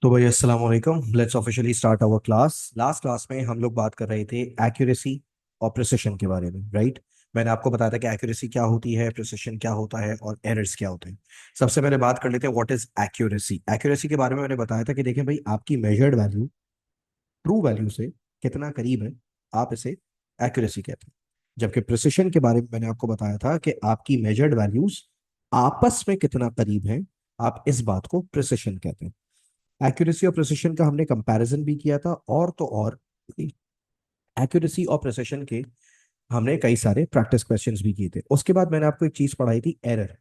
तो भाई अस्सलाम वालेकुम। Let's officially start our class. Last class में हम लोग बात कर रहे थे एक्यूरेसी और प्रिसिशन के बारे में, राइट। मैंने आपको बताया था कि एक्यूरेसी क्या होती है, प्रिसिशन क्या होता है और एरर्स क्या होते हैं। सबसे पहले बात कर लेते हैं व्हाट इज एक्यूरेसी। एक्यूरेसी के बारे में मैंने बताया था कि देखें भाई, आपकी मेजर्ड वैल्यू ट्रू वैल्यू से कितना करीब है, आप इसे एक्यूरेसी कहते हैं। जबकि प्रिसिशन के बारे में मैंने आपको बताया था कि आपकी मेजर्ड वैल्यूज आपस में कितना करीब हैं, आप इस बात को प्रिसिशन कहते हैं। एक्यूरेसी और प्रिसिशन का हमने कंपैरिजन भी किया था, और तो और एक्यूरेसी और प्रिसिशन के हमने कई सारे प्रैक्टिस क्वेश्चंस भी किए थे। उसके बाद मैंने आपको एक चीज पढ़ाई थी, एरर।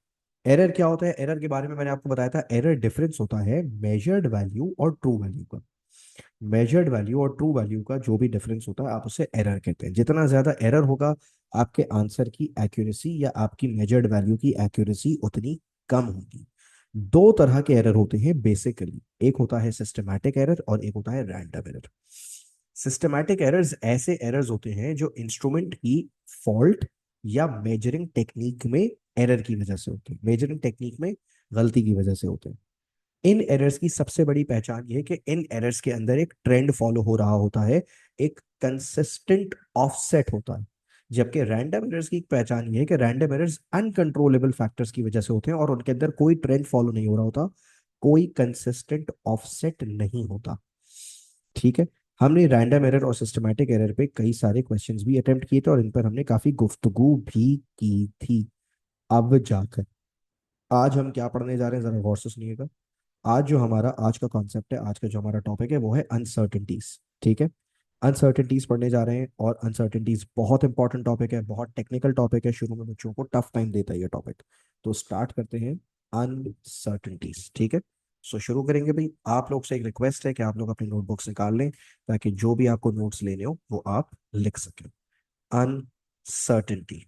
एरर क्या होता है? एरर के बारे में मैंने आपको बताया था, एरर डिफरेंस होता है मेजर्ड वैल्यू और ट्रू वैल्यू का। मेजर्ड वैल्यू और ट्रू वैल्यू का जो भी डिफरेंस होता है, आप उसे एरर कहते हैं। जितना ज्यादा एरर होगा, आपके आंसर की एक्यूरेसी या आपकी मेजर्ड वैल्यू की एक्यूरेसी उतनी कम होगी। दो तरह के एरर होते हैं बेसिकली, एक होता है सिस्टमैटिक एरर और एक होता है रैंडम एरर। सिस्टमैटिक एरर्स ऐसे एरर्स होते हैं जो इंस्ट्रूमेंट की फॉल्ट या मेजरिंग टेक्निक में एरर की वजह से होते हैं, मेजरिंग टेक्निक में गलती की वजह से होते हैं। इन एरर्स की सबसे बड़ी पहचान ये है कि इन एरर्स के अंदर एक ट्रेंड फॉलो हो रहा होता है, एक कंसिस्टेंट ऑफसेट होता है। जबकि रैंडम एरर्स की पहचान ये है कि रैंडम एरर्स अनकंट्रोलेबल फैक्टर्स की वजह से होते हैं और उनके अंदर कोई ट्रेंड फॉलो नहीं हो रहा होता, कोई कंसिस्टेंट ऑफसेट नहीं होता। ठीक है। हमने रैंडम एरर और सिस्टमैटिक एरर पे कई सारे क्वेश्चंस भी अटेम्प्ट किए थे और इन पर हमने काफी गुफ्तगू भी की थी। अब जाकर आज हम क्या पढ़ने जा रहे हैं, जरा गौर से सुनिएगा। आज जो हमारा आज का कॉन्सेप्ट है, आज का जो हमारा टॉपिक है, वो है अनसर्टेनिटीज। ठीक है। अनसर्टेनिटीज पढ़ने जा रहे हैं और अनसर्टेनिटीज बहुत इंपॉर्टेंट टॉपिक है, बहुत टेक्निकल टॉपिक है, शुरू में बच्चों को टफ टाइम देता है ये टॉपिक। तो स्टार्ट करते हैं अनसर्टेनिटीज। ठीक है। सो शुरू करेंगे भाई। आप लोग से एक रिक्वेस्ट है कि आप लोग अपनी नोटबुक्स निकाल लें, ताकि जो भी आपको नोट्स लेने हो वो आप लिख सकें। अनसर्टेनिटी।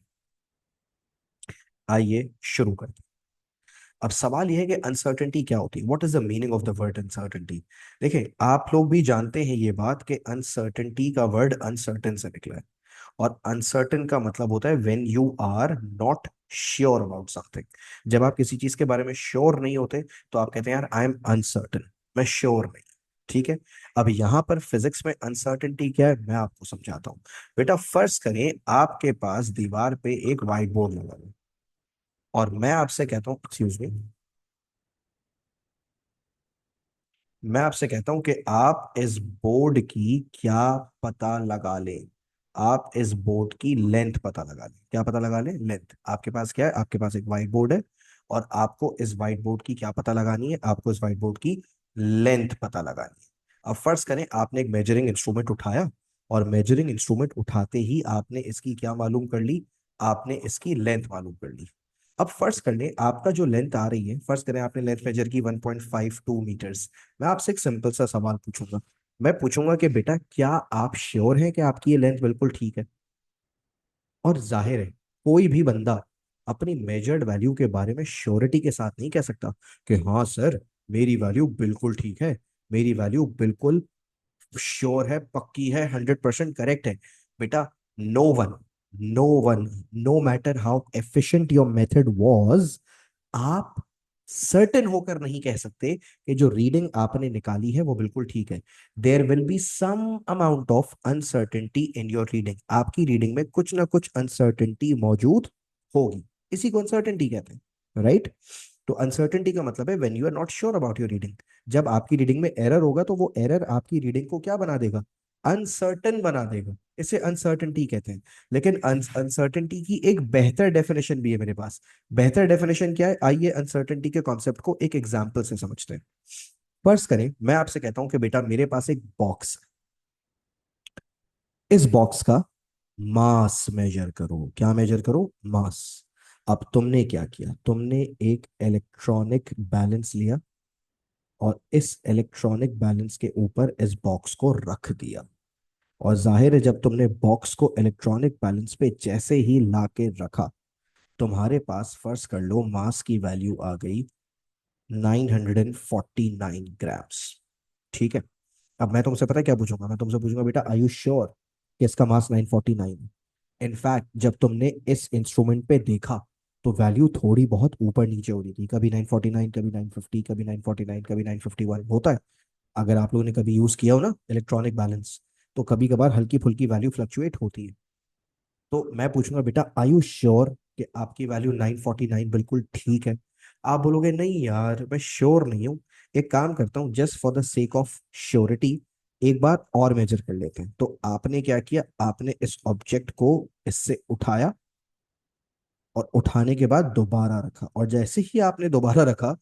आइए शुरू करते हैं। अब सवाल यह है कि अनसर्टेनिटी क्या होती है, what is the meaning of the word uncertainty. देखिए, आप लोग भी जानते हैं ये बात कि अनसर्टेनिटी का वर्ड अनसर्टेन से निकला है। और अनसर्टेन का मतलब होता है when you are not sure about something. जब आप किसी चीज के बारे में श्योर नहीं होते, तो आप कहते हैं यार आई एम अनसर्टेन, मैं श्योर नहीं। ठीक है। अब यहां पर फिजिक्स में अनसर्टेनिटी क्या है, मैं आपको समझाता हूँ। बेटा फर्ज करें आपके पास दीवार पे एक व्हाइट बोर्ड लगा है, और मैं आपसे कहता हूँ, एक्सक्यूज मी, मैं आपसे कहता हूं कि आप इस बोर्ड की क्या पता लगा लें। आप इस बोर्ड की लेंथ पता लगा लें। क्या पता लगा लें? लेंथ। आपके पास क्या है? आपके पास एक व्हाइट बोर्ड है, और आपको इस व्हाइट बोर्ड की क्या पता लगानी है? आपको इस व्हाइट बोर्ड की लेंथ पता लगानी है। अब फर्ज करें आपने एक मेजरिंग इंस्ट्रूमेंट उठाया, और मेजरिंग इंस्ट्रूमेंट उठाते ही आपने इसकी क्या मालूम कर ली? आपने इसकी लेंथ मालूम कर ली। अब फर्ज कर लें आपका जो लेंथ आ रही है, फर्ज करें आपने लेंथ मेजर की 1.52 मीटर्स। मैं आपसे एक सिंपल सा सवाल पूछूंगा। मैं पूछूंगा कि बेटा क्या आप श्योर हैं कि आपकी ये लेंथ बिल्कुल ठीक है? और जाहिर है, कोई भी बंदा अपनी मेजर्ड वैल्यू के बारे में श्योरिटी के साथ नहीं कह सकता कि हाँ सर, मेरी वैल्यू बिल्कुल ठीक है, मेरी वैल्यू बिल्कुल श्योर है, पक्की है, 100% करेक्ट है। बेटा, no one, no one, no matter how efficient your method was, आप सर्टेन होकर नहीं कह सकते कि जो रीडिंग आपने निकाली है वो बिल्कुल ठीक है। There will be some amount of uncertainty in your reading. आपकी रीडिंग में कुछ ना कुछ अनसर्टेनिटी मौजूद होगी। इसी को अनसर्टेनिटी कहते हैं, राइट। तो अनसर्टेनिटी का मतलब है when you are not sure about your reading. जब आपकी रीडिंग में एरर होगा, तो वो एरर आपकी रीडिंग को क्या बना देगा? अनसर्टेन बना देगा। इसे अनसर्टेनिटी कहते हैं। लेकिन अनसर्टेनिटी की एक बेहतर डेफिनेशन भी है मेरे पास। बेहतर डेफिनेशन क्या है? आइए अनसर्टेनिटी के कॉन्सेप्ट को एक एग्जांपल से समझते हैं। फर्ज करें मैं आपसे कहता हूं कि बेटा मेरे पास एक बॉक्स है, इस बॉक्स का मास मेजर करो। क्या मेजर करो? मास। अब तुमने क्या किया? तुमने एक इलेक्ट्रॉनिक बैलेंस लिया, और इस इलेक्ट्रॉनिक बैलेंस के ऊपर इस बॉक्स को रख दिया। और जाहिर है, जब तुमने बॉक्स को इलेक्ट्रॉनिक बैलेंस पे जैसे ही लाके रखा, तुम्हारे पास फर्ज कर लो मास की वैल्यू आ गई 949 ग्राम्स। ठीक है। अब मैं तुमसे पता है क्या पूछूंगा? मैं तुमसे पूछूंगा बेटा आर यू श्योर कि इसका मास 949 है? इनफैक्ट जब तुमने इस इंस्ट्रूमेंट पे देखा, तो वैल्यू थोड़ी बहुत ऊपर नीचे हो रही थी, कभी 949, कभी 950, कभी 949, कभी 951 होता है। अगर आप लोगों ने कभी यूज किया हो ना इलेक्ट्रॉनिक बैलेंस, तो कभी कभार हल्की फुल्की वैल्यू फ्लक्चुएट होती है। तो मैं पूछूंगा बेटा आर यू श्योर कि आपकी वैल्यू 949 बिल्कुल ठीक है? आप बोलोगे नहीं यार मैं श्योर नहीं हूँ। एक काम करता हूँ, just for the sake of surety एक बार और मेजर कर लेते हैं। तो आपने क्या किया, आपने इस ऑब्जेक्ट को इससे उठाया, और उठाने के बाद दोबारा रखा, और जैसे ही आपने दोबारा रखा,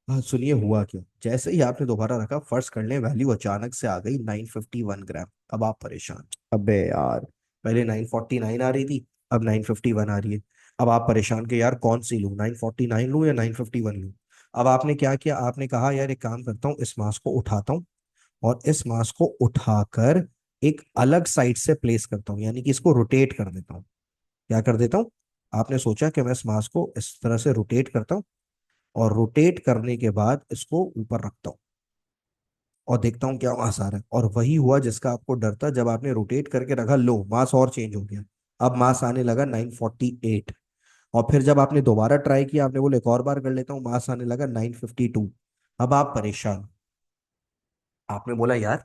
हाँ सुनिए हुआ क्या, जैसे ही आपने दोबारा रखा, फर्ज कर लें वैल्यू अचानक से आ गई 951 ग्राम। अब आप परेशान, अबे यार पहले 949 आ रही थी, अब 951 आ रही है। अब आप परेशान के यार कौन सी लूं, 949 लूं या 951 लूं? अब आपने क्या किया, आपने कहा यार एक काम करता हूँ, इस मास को उठाता हूँ, और इस मास को उठाकर एक अलग साइड से प्लेस करता हूँ, यानी कि इसको रोटेट कर देता हूँ। क्या कर देता हूँ? आपने सोचा कि मैं इस मास को इस तरह से रोटेट करता हूँ, और रोटेट करने के बाद इसको ऊपर रखता हूँ, और देखता हूँ क्या मास आ रहा है। और वही हुआ जिसका आपको डर था, जब आपने रोटेट करके रखा, लो मास और चेंज हो गया। अब मास आने लगा 948। और फिर जब आपने दोबारा ट्राई किया, आपने बोले एक और बार कर लेता हूँ, मास आने लगा 952। अब आप परेशान, आपने बोला यार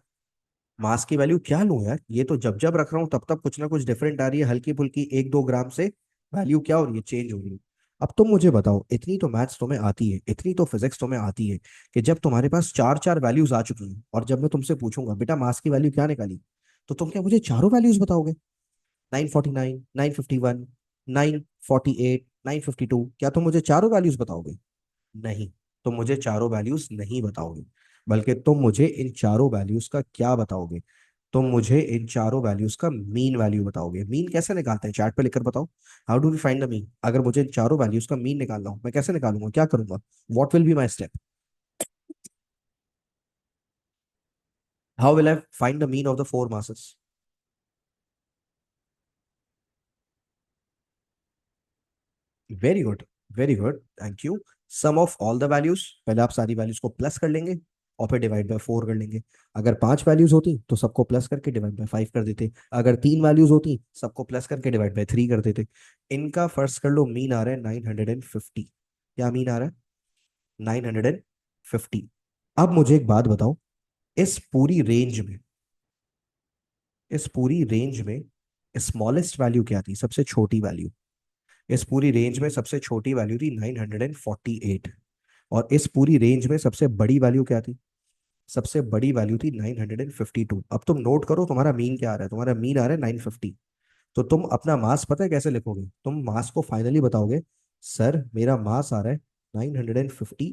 मास की वैल्यू क्या लूं यार, ये तो जब जब रख रहा हूं तब तब कुछ ना कुछ डिफरेंट आ रही है, हल्की फुल्की 1-2 ग्राम से वैल्यू क्या हो रही है, चेंज हो रही है। अब तुम मुझे बताओ, इतनी तो मैथ्स तुम्हें आती है, इतनी तो फिजिक्स तुम्हें आती है, कि जब तुम्हारे पास चार चार वैल्यूज आ चुकी हैं, और जब मैं तुमसे पूछूंगा बेटा मास की वैल्यू क्या निकाली, तो तुम क्या मुझे चारों वैल्यूज बताओगे? 949, 951, 948, 952, क्या तुम मुझे चारों वैल्यूज बताओगे? नहीं, तुम मुझे चारों वैल्यूज नहीं बताओगे। बल्कि तुम मुझे इन चारों वैल्यूज का क्या बताओगे, तुम मुझे इन चारों वैल्यूज का मीन वैल्यू बताओगे। मीन कैसे निकालते हैं, चार्ट पे लिखकर बताओ। How do we find the mean? अगर मुझे इन चारों वैल्यूज का मीन निकालना हो, मैं कैसे निकालूंगा, क्या करूंगा? What will be my step? How will I find the mean of the four masses? Very good, very good, thank you. Sum of all the values, पहले आप सारी वैल्यूज को प्लस कर लेंगे, और फिर डिवाइड बाय 4 कर लेंगे। अगर 5 वैल्यूज होती तो सबको प्लस करके डिवाइड बाय 5 कर देते, अगर 3 वैल्यूज होती सबको प्लस करके डिवाइड बाय 3 कर देते। इनका फर्स्ट कर लो, मीन आ रहा है 950। क्या मीन आ रहा है? 950। अब मुझे एक बात बताओ, इस पूरी रेंज में, इस पूरी रेंज में स्मॉलेस्ट वैल्यू क्या थी, सबसे छोटी वैल्यू? इस पूरी रेंज में सबसे छोटी वैल्यू थी 948। और इस पूरी रेंज में सबसे बड़ी वैल्यू क्या थी? सबसे बड़ी वैल्यू थी 952। अब तुम नोट करो तुम्हारा मीन क्या आ रहा है, तुम्हारा मीन आ रहा है 950। तो तुम अपना मास पता है कैसे लिखोगे, तुम मास को फाइनली बताओगे, सर मेरा मास आ रहा है 950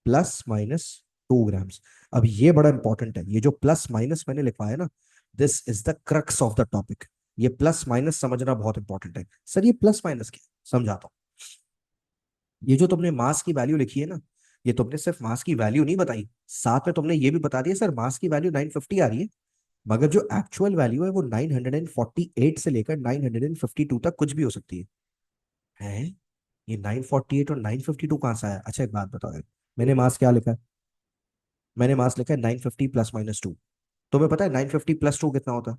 प्लस माइनस 2 ग्राम्स। अब ये बड़ा इंपॉर्टेंट है, ये जो प्लस माइनस मैंने लिखवाया है ना, this is the crux of the topic. ये प्लस माइनस समझना बहुत इंपॉर्टेंट है। सर ये प्लस माइनस क्या है? समझाता हूँ। ये जो तुमने मास की वैल्यू लिखी है ना, ये तुमने सिर्फ मास की वैल्यू नहीं बताई, साथ में तुमने ये भी बता दिया सर मास की वैल्यू 950 आ रही है, मगर जो एक्चुअल वैल्यू है वो 948 से लेकर 952 तक कुछ भी हो सकती है। ये 948 और 952 कहाँ से आया? अच्छा एक बात बताओ यार, मैंने मास क्या लिखा है? मैंने मास लिखा है 950 प्लस माइनस 2। तुम्हें पता है 950 प्लस 2 कितना होता है?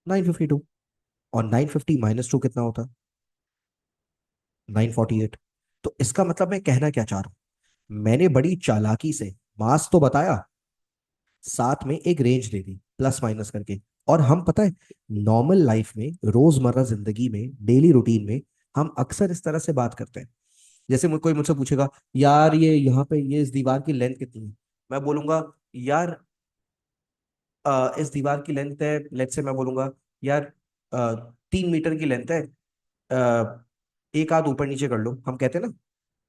952। और 950 माइनस 2 कितना होता है? 948। तो इसका मतलब मैं कहना क्या चाह रहा हूं, मैंने बड़ी चालाकी से मास तो बताया, साथ में एक रेंज दे दी प्लस माइनस करके। और हम पता है नॉर्मल लाइफ में, रोजमर्रा जिंदगी में, डेली रूटीन में, हम अक्सर इस तरह से बात करते हैं। जैसे कोई मुझसे पूछेगा, यार ये यहाँ पे ये इस दीवार की लेंथ कितनी है, मैं बोलूंगा यार इस दीवार की लेंथ है, लेट से मैं बोलूंगा यार 3 मीटर की लेंथ है, एक हाथ ऊपर नीचे कर लो, हम कहते हैं ना।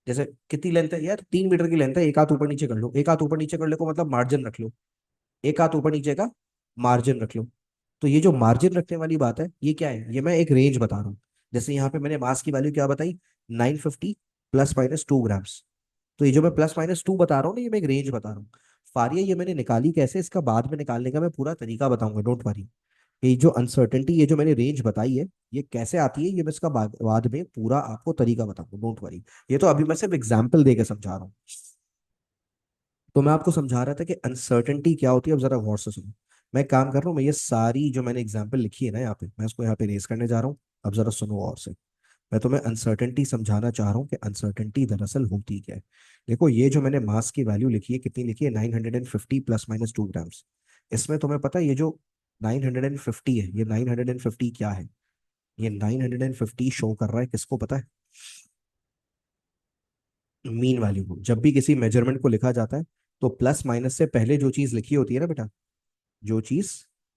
जैसे कितनी लेंथ है यार, 3 मीटर की लेंथ है, एक हाथ ऊपर नीचे कर लो, एक हाथ ऊपर नीचे करने को मतलब मार्जिन रख लो, एक हाथ ऊपर नीचे का मार्जिन रख लो। तो ये जो मार्जिन रखने वाली बात है, ये क्या है, ये मैं एक रेंज बता रहा हूँ। जैसे यहाँ पे मैंने मास की वैल्यू क्या बताई, 950 प्लस माइनस 2 ग्राम्स। तो ये जो मैं प्लस माइनस 2 बता रहा हूँ ना, ये मैं एक रेंज बता रहा हूँ। फारिया ये मैंने निकाली कैसे, इसका बाद में निकालने का मैं पूरा तरीका बताऊंगा, डोंट वरी। ये जो अनसर्टेनिटी, ये जो मैंने रेंज बताई है, ये कैसे आती है, ये मैं इसका बाद में पूरा आपको तरीका बताऊंगा, डोंट वरी। ये तो अभी मैं सिर्फ एग्जाम्पल देके समझा रहा हूँ। तो मैं आपको समझा रहा था कि अनसर्टेनिटी क्या होती है, अब जरा गौर से सुनो। मैं काम कर रहा हूँ, मैं ये सारी जो मैंने एग्जाम्पल लिखी है ना यहाँ पे, मैं इसको यहाँ पे रेस करने जा रहा हूँ। अब जरा सुनो और से। मैं तुम्हें अनसर्टेनिटी समझाना चाह रहा हूँ कि अनसर्टेनिटी दरअसल होती क्या है। देखो ये जो मैंने मास की वैल्यू लिखी है, कितनी लिखी है, 950 ±2 ग्राम्स। इसमें तुम्हें पता है ये जो 950 है, ये 950 क्या है? ये 950 शो कर रहा है किसको पता है? मीन वैल्यू को। जब भी किसी मेजरमेंट को लिखा जाता है तो प्लस माइनस से पहले जो चीज लिखी होती है ना बेटा, जो चीज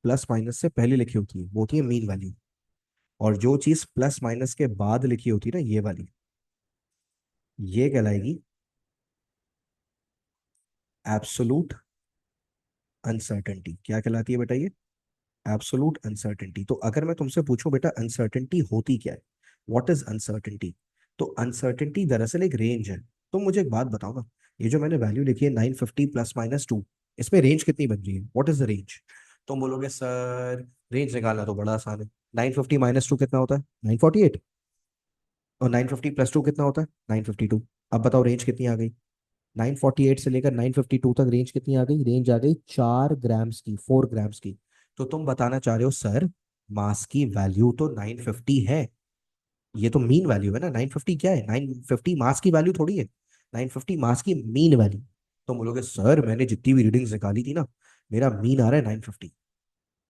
प्लस माइनस से पहले लिखी होती है वो होती है मीन वैल्यू। और जो चीज प्लस माइनस के बाद लिखी होती है ना, ये वाली, ये कहलाएगी एब्सोलूट अनसर्टेनिटी। क्या कहलाती है बेटा ये? Absolute uncertainty. तो अगर मैं तुमसे पूछूं बेटा अनसर्टेनिटी होती क्या है, व्हाट इज अनसर्टेनिटी, तो अनसर्टेनिटी दरअसल एक रेंज है। तुम मुझे एक बात बताओ ना, ये जो मैंने वैल्यू लिखी है 950 ±2, इसमें रेंज कितनी बन रही है? What is the range? तुम बोलोगे सर रेंज निकालना तो बड़ा आसान है। 950 - 2 कितना होता है? 948। और 950 + 2 कितना होता है? 952। अब बताओ रेंज कितनी आ गई? 948 से लेकर 952 तक रेंज कितनी आ गई? रेंज आ गई 4 ग्राम्स की, 4 ग्राम्स की। तो तुम बताना चाह रहे हो सर मास की वैल्यू तो 950 है, ये तो मीन वैल्यू है ना। 950 क्या है? 950 मास की वैल्यू थोड़ी है, 950 मास की मीन वैल्यू। तुम बोलोगे सर मैंने जितनी भी रीडिंग्स निकाली थी ना, मेरा मीन आ रहा है 950।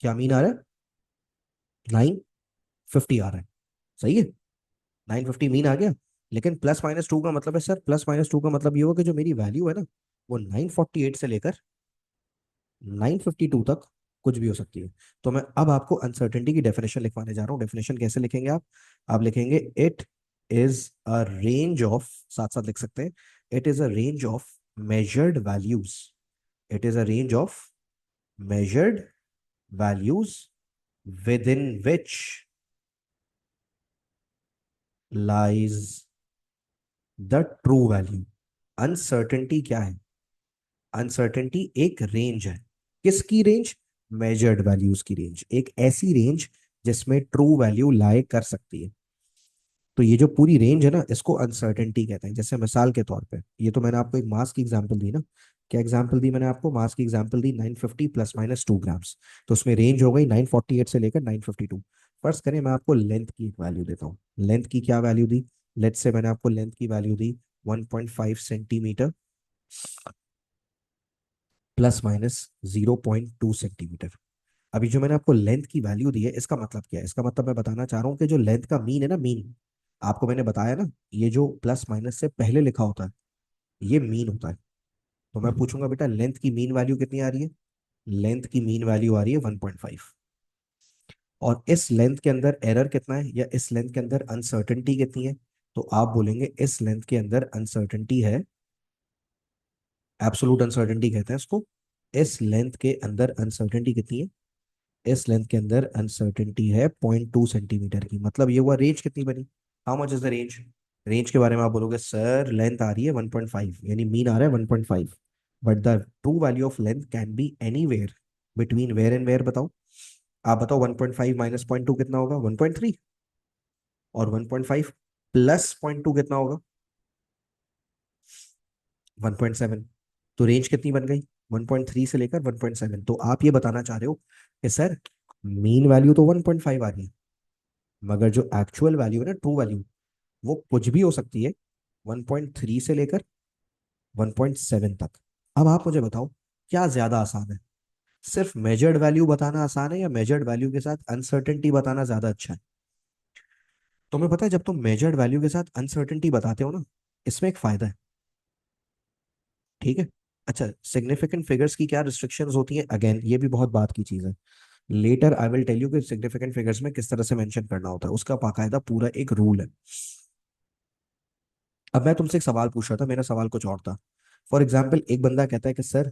क्या मीन आ रहा है? 950 आ रहा है। सही है, 950 मीन आ गया। लेकिन +- 2 का मतलब है सर, +- 2 का मतलब ये होगा कि जो मेरी वैल्यू है ना, वो 948 से लेकर 952 तक कुछ भी हो सकती है। तो मैं अब आपको अनसर्टेनिटी की डेफिनेशन लिखवाने जा रहा हूँ। डेफिनेशन कैसे लिखेंगे आप लिखेंगे it is a range of, साथ साथ लिख सकते हैं, it is a range of measured values, it is a range of measured values within which lies the true value। Uncertainty क्या है? अनसर्टेनिटी एक रेंज है। किसकी रेंज? मेजर्ड वैल्यूज की रेंज, एक ऐसी रेंज जिसमें ट्रू वैल्यू लाई कर सकती है। तो ये जो पूरी रेंज है ना, इसको अनसर्टेनिटी कहते हैं। जैसे मिसाल के तौर पे, ये तो मैंने आपको एक मास की एग्जांपल दी ना। क्या एग्जांपल दी मैंने आपको? मास की एग्जांपल दी 950 ± 2 ग्राम्स। तो उसमें रेंज हो गई 948 से लेकर 952। फर्ज करें मैं आपको लेंथ की एक वैल्यू देता हूँ। लेंथ की क्या वैल्यू दी? लेट्स से मैंने आपको लेंथ की वैल्यू दी 1.5 सेंटीमीटर ±0.2 सेंटीमीटर। अभी जो मैंने आपको लेंथ की वैल्यू दी है, इसका मतलब क्या है? इसका मतलब मैं बताना चाह रहा हूँ कि जो लेंथ का मीन है ना, मीन, आपको मैंने बताया ना, ये जो प्लस माइनस से पहले लिखा होता है ये मीन होता है। तो मैं पूछूंगा बेटा लेंथ की मीन वैल्यू कितनी आ रही है? लेंथ की मीन वैल्यू आ रही है 1.5। और इस लेंथ के अंदर एरर कितना है, या इस लेंथ के अंदर अनसर्टेनिटी कितनी है? तो आप बोलेंगे इस लेंथ के अंदर अनसर्टेनिटी है, एब्सोलूट अनसर्टेनिटी कहते हैं इसको। इस लेंथ के अंदर अनसर्टेनिटी कितनी है? इस लेंथ के अंदर अनसर्टेनिटी है 0.2 सेंटीमीटर की। मतलब ये हुआ रेंज कितनी बनी? How much is the range? Range के बारे में आप बोलोगे सर लेंथ आ रही है 1.5, यानी मीन आ रहा है 1.5, but the true value of length can be anywhere between where and where. बताओ, आप बताओ 1.5 - 0.2 कितना होगा? 1.3। और 1.5 प्लस 0.2 कितना होगा? 1.7। तो रेंज कितनी बन गई? 1.3 से लेकर 1.7। तो आप ये बताना चाह रहे हो कि सर मीन वैल्यू तो 1.5 आ रही है, मगर जो एक्चुअल वैल्यू है ना, ट्रू वैल्यू, वो कुछ भी हो सकती है 1.3 से लेकर 1.7 तक। अब आप मुझे बताओ क्या ज्यादा आसान है? सिर्फ मेजर्ड वैल्यू बताना आसान है, या मेजर्ड वैल्यू के साथ अनसर्टेनिटी बताना ज्यादा अच्छा है? तुम्हें पता है जब तुम मेजर्ड वैल्यू के साथ अनसर्टेनिटी बताते हो ना, इसमें एक फायदा है। ठीक है। अच्छा, सिग्निफिकेंट फिगर्स की क्या रिस्ट्रिक्शंस होती हैं? अगेन ये भी बहुत बात की चीज है। Later I will tell you कि सिग्निफिकेंट फिगर्स में किस तरह से मेंशन करना होता है, उसका बाकायदा पूरा एक रूल है। अब मैं तुमसे एक सवाल पूछ रहा था, मेरा सवाल कुछ और था। फॉर एग्जाम्पल एक बंदा कहता है कि सर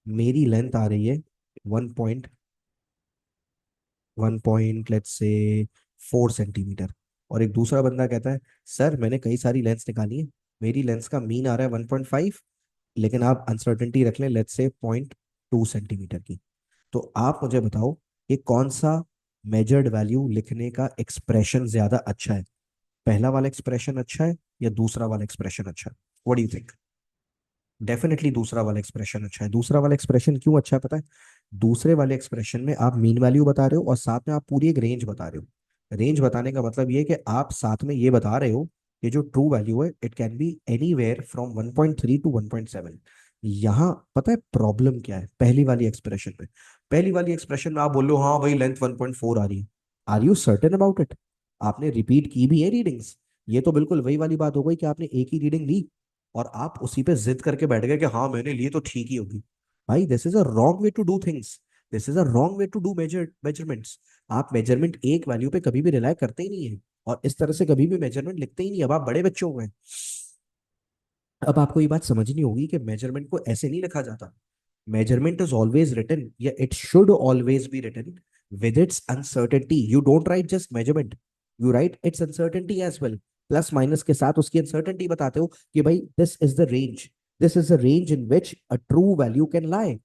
मेरी लेंथ आ रही है 1.4 सेंटीमीटर। और एक दूसरा बंदा कहता है सर मैंने कई सारी लेंथ्स निकाली है, मेरी लेंथ का मीन आ रहा है 1.5, लेकिन आप अनसर्टेनिटी रख लें लेट्स से 0.2 सेंटीमीटर की। तो आप मुझे बताओ कि कौन सा मेजर्ड वैल्यू लिखने का एक्सप्रेशन ज्यादा अच्छा है? पहला वाला एक्सप्रेशन अच्छा है या दूसरा वाला एक्सप्रेशन अच्छा है? What do you think? Definitely दूसरा वाला एक्सप्रेशन अच्छा है। दूसरा वाला एक्सप्रेशन क्यों अच्छा है पता है? दूसरे वाले एक्सप्रेशन में आप मीन वैल्यू बता रहे हो और साथ में आप पूरी एक रेंज बता रहे हो। रेंज बताने का मतलब ये है कि आप साथ में ये बता रहे हो कि जो ट्रू वैल्यू है it can be anywhere from 1.3 to 1.7। यहाँ पता है प्रॉब्लम क्या है पहली वाली एक्सप्रेशन में? पहली वाली एक्सप्रेशन में आप बोल लो हाँ भाई लेंथ 1.4 आ रही है। Are you certain about it? आपने रिपीट की भी है रीडिंग्स? ये तो बिल्कुल वही वाली बात हो गई कि आपने एक ही रीडिंग ली और आप उसी पे जिद करके बैठ गए कि हाँ मैंने ली तो ठीक ही होगी। भाई this is a wrong way to do things. This is a wrong way to do measurements. आप मेजरमेंट एक वैल्यू पे कभी भी रिलाय करते ही नहीं है और इस तरह से कभी भी मेजरमेंट लिखते ही नहीं। अब आप बड़े बच्चे हो गए। अब आपको ये बात समझनी होगी कि मेजरमेंट को ऐसे नहीं लिखा जाता। मेजरमेंट इज ऑलवेज रिटन या it should always be written with its uncertainty. You don't write just measurement, you write its uncertainty as well. Plus minus के साथ उसकी अनसर्टेनिटी बताते हो कि भाई this is the range, this is the range in which a true value can lie.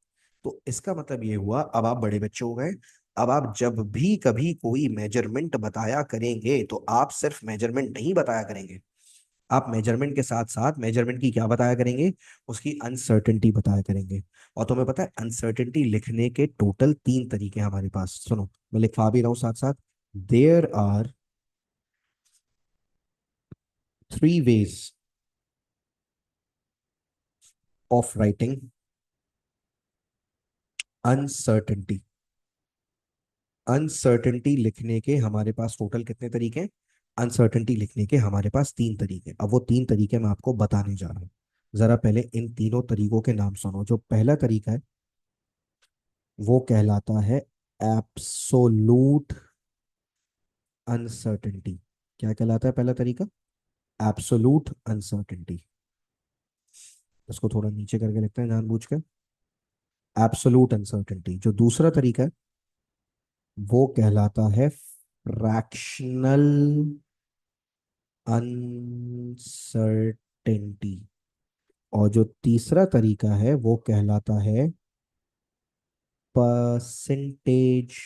तो इसका मतलब ये हुआ अब आप बड़े बच्चे हो गए। अब आप जब भी कभी कोई मेजरमेंट बताया करेंगे तो आप सिर्फ मेजरमेंट नहीं बताया करेंगे, आप मेजरमेंट के साथ साथ मेजरमेंट की क्या बताया करेंगे? उसकी अनसर्टेनिटी बताया करेंगे। और तुम्हें पता है अनसर्टेनिटी लिखने के टोटल 3 तरीके हैं हमारे पास। सुनो मैं लिखवा भी रहा हूं साथ साथ। There are 3 ways of writing uncertainty. Uncertainty लिखने के हमारे पास टोटल कितने तरीके हैं? अनसर्टेनिटी लिखने के हमारे पास 3 तरीके। अब वो 3 तरीके मैं आपको बताने जा रहा हूँ। जरा पहले इन तीनों तरीकों के नाम सुनो। जो पहला तरीका है वो कहलाता है एब्सोलूट अनसर्टेनिटी। क्या कहलाता है पहला तरीका? Absolute uncertainty. इसको थोड़ा नीचे करके लिखते हैं जानबूझ के। Absolute uncertainty. जो दूसरा तरीका है वो कहलाता है फ्रैक्शनल अनसर्टेनिटी। और जो तीसरा तरीका है वो कहलाता है परसेंटेज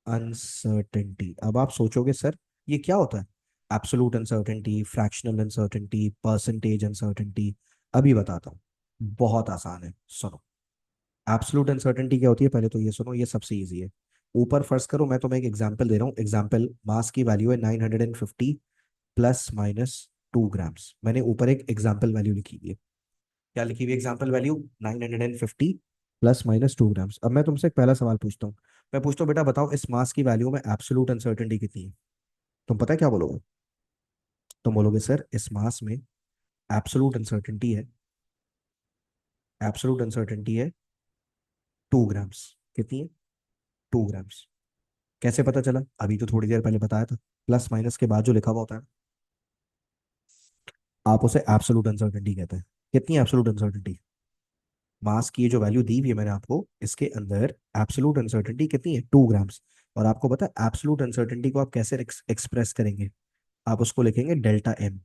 अनसर्टेनिटी। अब आप सोचोगे सर ये क्या होता है? Absolute uncertainty, fractional uncertainty, percentage uncertainty. अभी बताता हूँ। बहुत आसान है, सुनो। एब्सोलूट अनसर्टेनिटी क्या होती है पहले तो ये सुनो, ये सबसे इजी है। ऊपर फर्ज करो मैं तुम्हें एक एग्जांपल दे रहा हूँ। एग्जांपल मास की वैल्यू है 950 प्लस माइनस 2 ग्राम्स। मैंने ऊपर एक एग्जांपल वैल्यू लिखी हुई है। क्या लिखी हुई example value? 950 plus minus 2 grams. अब मैं तुमसे एक पहला सवाल पूछता हूँ। मैं पूछता हूँ बेटा बताओ इस मास की वैल्यू में एब्सोलूट अनसर्टेनिटी कितनी है? तुम पता है क्या बोलोगे? तुम बोलोगे सर इस मास में एब्सोलूट अनसर्टेनिटी है, एब्सोलूट अनसर्टेनिटी है 2 ग्राम्स। कितनी है? 2 ग्राम्स। कैसे पता चला? अभी तो थोड़ी देर पहले बताया था। प्लस माइनस के बाद जो लिखा हुआ होता है आप उसे एब्सोलूट अनसर्टेनिटी कहते हैं। कितनी एब्सोलूट अनसर्टेनिटी? मास की ये जो वैल्यू दी हुई है मैंने आपको इसके अंदर एब्सोलूट अनसर्टेनिटी कितनी है? 2 ग्राम्स। और आपको पता है एब्सोलूट अनसर्टेनिटी को आप कैसे एक्सप्रेस करेंगे? आप उसको लिखेंगे डेल्टा एम।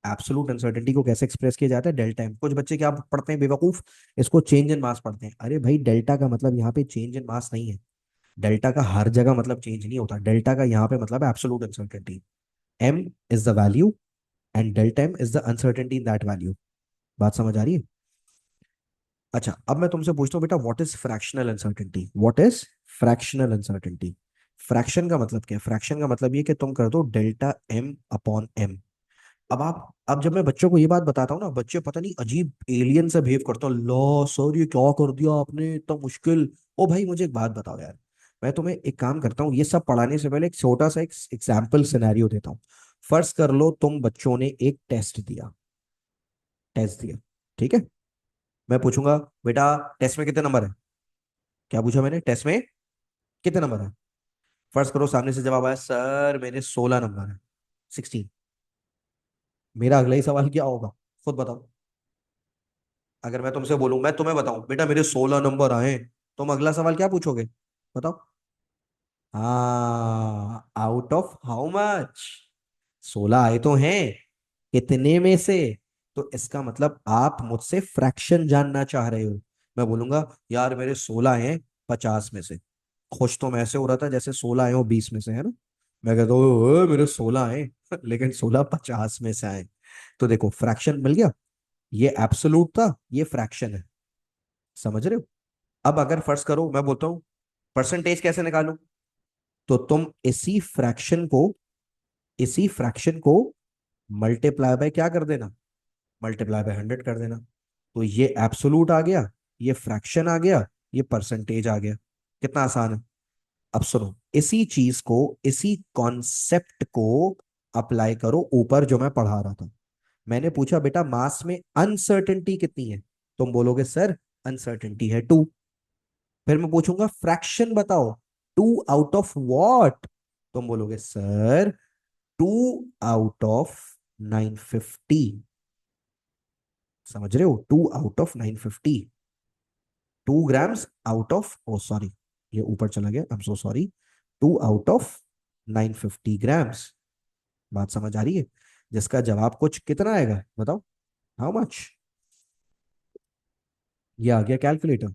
एब्सोलूट अनसर्टेनिटी को कैसे एक्सप्रेस किया जाता है? Delta M. कुछ बच्चे क्या पढ़ते हैं बेवकूफ, इसको चेंज इन मास पढ़ते हैं। अरे भाई डेल्टा का मतलब यहाँ पे चेंज इन मास नहीं है। डेल्टा का हर जगह मतलब चेंज नहीं होता। डेल्टा का यहाँ पे मतलब है absolute uncertainty. M is the value and delta M is the uncertainty in that value. बात समझ आ रही है? अच्छा अब मैं तुमसे पूछता हूँ बेटा what is fractional uncertainty? What is fractional uncertainty? Fraction का मतलब क्या है? फ्रैक्शन का मतलब ये कि तुम कर दो डेल्टा एम अपॉन एम। अब जब मैं बच्चों को ये बात बताता हूँ ना बच्चे पता नहीं अजीब एलियन से बिहेव करते हो। लो सर ये क्या कर दिया आपने, इतना मुश्किल। ओ भाई मुझे एक बात बताओ यार। मैं तुम्हें एक काम करता हूँ, ये सब पढ़ाने से पहले एक छोटा सा एक एग्जाम्पल सिनेरियो देता हूँ। फर्ज कर लो तुम बच्चों ने एक टेस्ट दिया, टेस्ट दिया, ठीक है? मैं पूछूंगा बेटा टेस्ट में कितने नंबर है? क्या पूछा मैंने? टेस्ट में कितने नंबर है? फर्ज करो सामने से जवाब आया सर मेरे 16 नंबर है, 16। मेरा अगला ही सवाल क्या होगा? खुद बताओ। अगर मैं तुमसे बोलूं, मैं तुम्हें बताऊं बेटा मेरे 16 नंबर आए, तुम अगला सवाल क्या पूछोगे? बताओ। हाँ आउट ऑफ हाउ मच? 16 आए तो हैं, कितने में से? तो इसका मतलब आप मुझसे फ्रैक्शन जानना चाह रहे हो। मैं बोलूंगा यार मेरे 16 हैं 50 में से। खुश तो मैं ऐसे हो रहा था जैसे 16 आए हो 20 में से, है ना? मैं कहता हूँ "ओए, मेरे 16 आए लेकिन 16 50 में से आए। तो देखो फ्रैक्शन मिल गया। ये एब्सोलूट था, ये फ्रैक्शन है। समझ रहे हो? अब अगर फर्ज करो मैं बोलता हूँ परसेंटेज कैसे निकालूं, तो तुम इसी फ्रैक्शन को मल्टीप्लाई बाय क्या कर देना, मल्टीप्लाई बाय 100 कर देना। तो ये एब्सोलूट आ गया, ये फ्रैक्शन आ गया, ये परसेंटेज आ गया। कितना आसान है। अब सुनो, इसी चीज को, इसी कॉन्सेप्ट को अप्लाई करो ऊपर जो मैं पढ़ा रहा था। मैंने पूछा बेटा मास में अनसर्टेनिटी कितनी है, तुम बोलोगे सर अनसर्टेनिटी है 2। फिर मैं पूछूंगा फ्रैक्शन बताओ, 2 आउट ऑफ व्हाट, तुम बोलोगे सर 2 आउट ऑफ 950। समझ रहे हो, 2 out of 950, 2 grams out of, oh sorry ये ऊपर चला गया, I am so sorry, 2 out of 950 grams. बात समझ आ रही है। जिसका जवाब कुछ कितना आएगा बताओ, हाउ मच। ये आ गया कैलकुलेटर,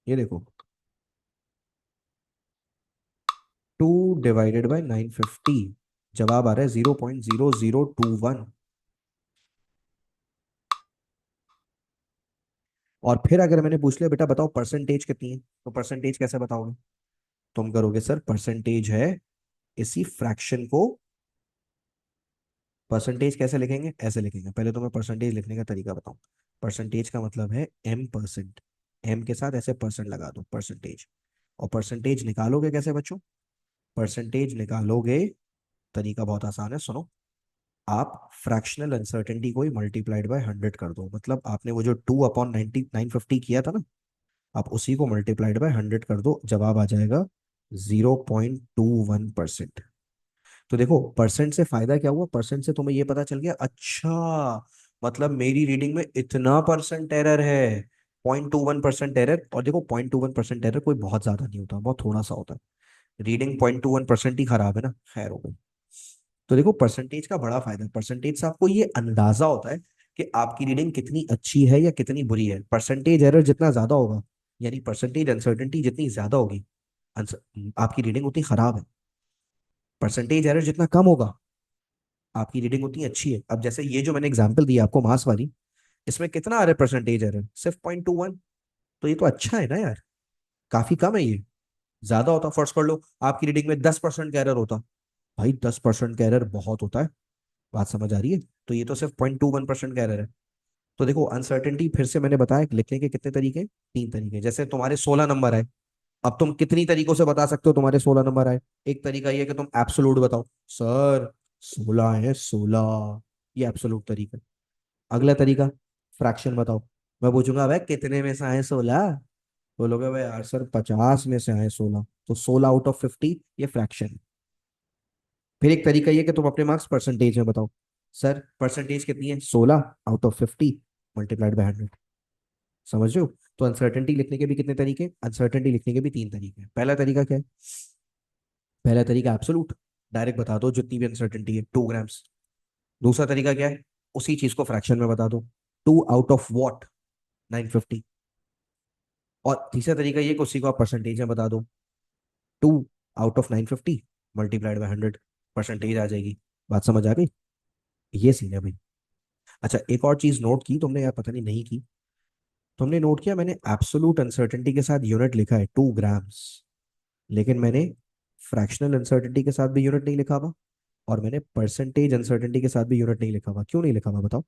ये देखो, 2 डिवाइडेड बाय 950, जवाब आ रहा है 0.0021। और फिर अगर मैंने पूछ लिया बेटा बताओ परसेंटेज कितनी है, तो परसेंटेज कैसे बताओगे, तुम करोगे सर परसेंटेज है, इसी फ्रैक्शन को, परसेंटेज कैसे लिखेंगे, ऐसे लिखेंगे। पहले तो मैं परसेंटेज लिखने का तरीका बताऊं। परसेंटेज का मतलब है M%, एम के साथ ऐसे परसेंट लगा दो परसेंटेज। और परसेंटेज निकालोगे कैसे बच्चों, परसेंटेज निकालोगे, तरीका बहुत आसान है, सुनो। आप फ्रैक्शनल अनसर्टेनिटी को ही मल्टीप्लाइड बाय 100 कर दो, मतलब आपने वो जो 2/90 950 किया था ना, आप उसी को मल्टीप्लाइड बाय 100 कर दो, जवाब आ जाएगा 0.21%। तो देखो परसेंट से फायदा क्या हुआ, परसेंट से तुम्हें ये पता चल गया, अच्छा मतलब मेरी रीडिंग में इतना परसेंट एरर है, 0.21% एरर। और देखो 0.21% एरर कोई बहुत ज्यादा नहीं होता, बहुत थोड़ा सा होता है। रीडिंग 0.21% ही खराब है ना, खैर हो गई। तो देखो परसेंटेज का बड़ा फायदा है, परसेंटेज से आपको ये अंदाजा होता है कि आपकी रीडिंग कितनी अच्छी है या कितनी बुरी है। परसेंटेज एरर जितना ज्यादा होगा, यानी परसेंटेज अनसर्टेनिटी जितनी ज्यादा होगी, आपकी रीडिंग उतनी खराब है। परसेंटेज एरर जितना कम होगा, आपकी रीडिंग उतनी अच्छी है। अब जैसे ये जो मैंने एग्जांपल दिया आपको मास वाली, इसमें कितना आ रहा है परसेंटेज एरर, सिर्फ 0.21। तो ये तो अच्छा है ना यार, काफी कम है ये। ज्यादा होता, फर्स्ट कर लो आपकी रीडिंग में 10% का एरर होता, भाई 10% का एरर बहुत होता है। बात समझ आ रही है। तो ये तो सिर्फ 0.21% का एरर है। तो देखो अनसर्टेनिटी फिर से मैंने बताया कि लिखने के कितने तरीके, 3 तरीके। जैसे तुम्हारे 16 नंबर आए, अब तुम कितनी तरीकों से बता सकते हो तुम्हारे 16 नंबर आए। एक तरीका ये है कि तुम एब्सोलूट बताओ, सर 16 है 16, ये एब्सोलूट तरीका। अगला तरीका फ्रैक्शन बताओ, मैं पूछूंगा भाई कितने में से आए 16, बोलोगे भाई यार सर 50 में से आए 16, तो 16 आउट ऑफ 50 ये फ्रैक्शन। फिर एक तरीका ये कि तुम अपने मार्क्स परसेंटेज में बताओ, सर परसेंटेज कितनी है 16 आउट ऑफ 50 मल्टीप्लाइड बाय 100। समझ रहे हो। तो अनसर्टेनिटी लिखने के भी कितने तरीके, अनसर्टेनिटी लिखने के भी 3 तरीके हैं। पहला तरीका क्या है, पहला तरीका एब्सोलूट, डायरेक्ट बता दो जितनी भी अनसर्टेनिटी है 2 ग्राम्स। दूसरा तरीका क्या है, उसी चीज को फ्रैक्शन में बता दो, 2 आउट ऑफ व्हाट, 950। और तीसरा तरीका ये कि उसी को आप परसेंटेज में बता दो, 2 out of 950 multiplied by 100, percentage आ जाएगी। बात समझ आ गई, ये सीन है भाई। अच्छा एक और चीज नोट की तुमने, यार पता नहीं नहीं की, तुमने नोट किया मैंने एब्सोलूट अनसर्टेनिटी के साथ यूनिट लिखा है 2 ग्राम्स, लेकिन मैंने फ्रैक्शनल अनसर्टेनिटी के साथ भी यूनिट नहीं लिखा हुआ, और मैंने परसेंटेज अनसर्टेनिटी के साथ भी यूनिट नहीं लिखा हुआ। क्यों नहीं लिखा हुआ बताओ।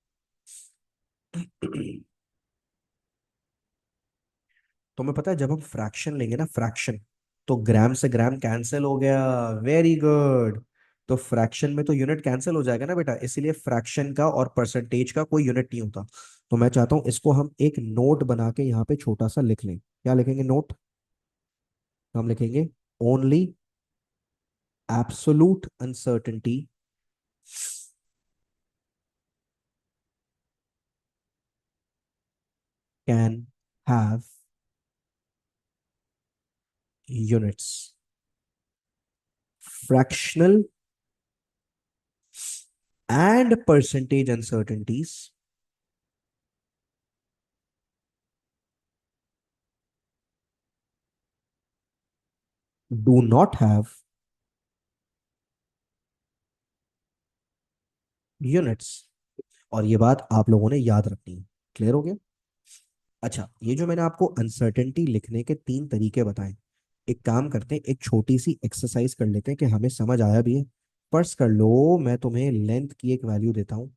तुम्हें पता है जब हम फ्रैक्शन लेंगे ना, फ्रैक्शन, तो ग्राम से ग्राम कैंसिल हो गया, वेरी गुड। तो फ्रैक्शन में तो यूनिट कैंसिल हो जाएगा ना बेटा, इसीलिए फ्रैक्शन का और परसेंटेज का कोई यूनिट नहीं होता। तो मैं चाहता हूं इसको हम एक नोट बना के यहाँ पे छोटा सा लिख लें। क्या लिखेंगे नोट, हम लिखेंगे only absolute uncertainty can have units, fractional and percentage uncertainties do not have units। और ये बात आप लोगों ने याद रखनी है। क्लियर हो गया। अच्छा ये जो मैंने आपको अनसर्टेनिटी लिखने के 3 तरीके बताए, एक काम करते हैं, एक छोटी सी एक्सरसाइज कर लेते हैं कि हमें समझ आया भी है। फर्ज कर लो मैं तुम्हें लेंथ की एक वैल्यू देता हूँ।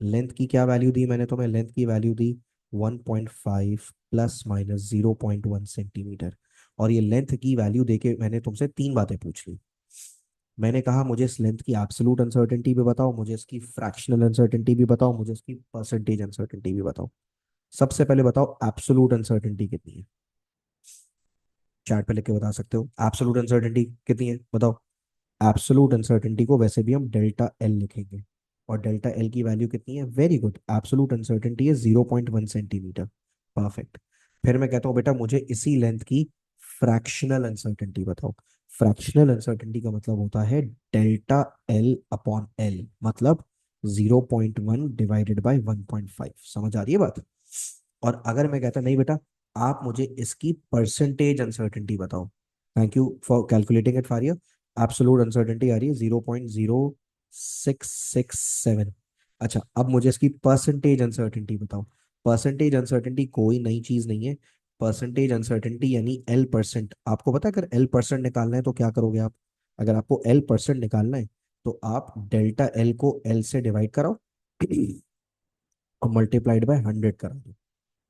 लेंथ की क्या वैल्यू दी मैंने तुम्हें? लेंथ की वैल्यू दी 1.5 प्लस माइनस 0.1 सेंटीमीटर। और ये लेंथ की वैल्यू देके मैंने तुमसे तीन बातें पूछ ली। मैंने कहा मुझे इस लेंथ की एब्सोल्यूट अनसर्टेनिटी भी बताओ, मुझे इसकी फ्रैक्शनल अनसर्टेनिटी भी बताओ, मुझे इसकी परसेंटेज अनसर्टेनिटी भी बताओ। सबसे पहले बताओ एब्सोल्यूट अनसर्टेनिटी कितनी है? चैट पे लिख के बता सकते हो। एब्सोल्यूट अनसर्टेनिटी कितनी है बताओ। एब्सोल्यूट अनसर्टेनिटी को वैसे भी हम डेल्टा एल लिखेंगे। और डेल्टा एल की वैल्यू कितनी है? वेरी गुड, एब्सोल्यूट अनसर्टेनिटी है 0.1 सेंटीमीटर। परफेक्ट। फिर मैं कहता हूँ बेटा मुझे इसी लेंथ की फ्रैक्शनल अनसर्टेनिटी बताओ। फ्रैक्शनल अनसर्टेनिटी का मतलब होता है डेल्टा एल अपॉन एल, मतलब 0.1 डिवाइडेड बाई 1.5। समझ आ रही है बात? और अगर मैं कहता नहीं बेटा आप मुझे इसकी परसेंटेज अनसर्टेनिटी बताओ। Thank you for calculating it for. Absolute uncertainty आ रही है 0.0667। अच्छा अब मुझे इसकी परसेंटेज अनसर्टेनिटी बताओ। परसेंटेज अनसर्टेनिटी कोई नई चीज नहीं है। परसेंटेज अनसर्टेनिटी यानी एल परसेंट। आपको पता है अगर एल परसेंट निकालना है तो क्या करोगे आप? अगर आपको एल परसेंट निकालना है तो आप डेल्टा एल को एल से डिवाइड कराओ और मल्टीप्लाइड बाय 100 करा दो।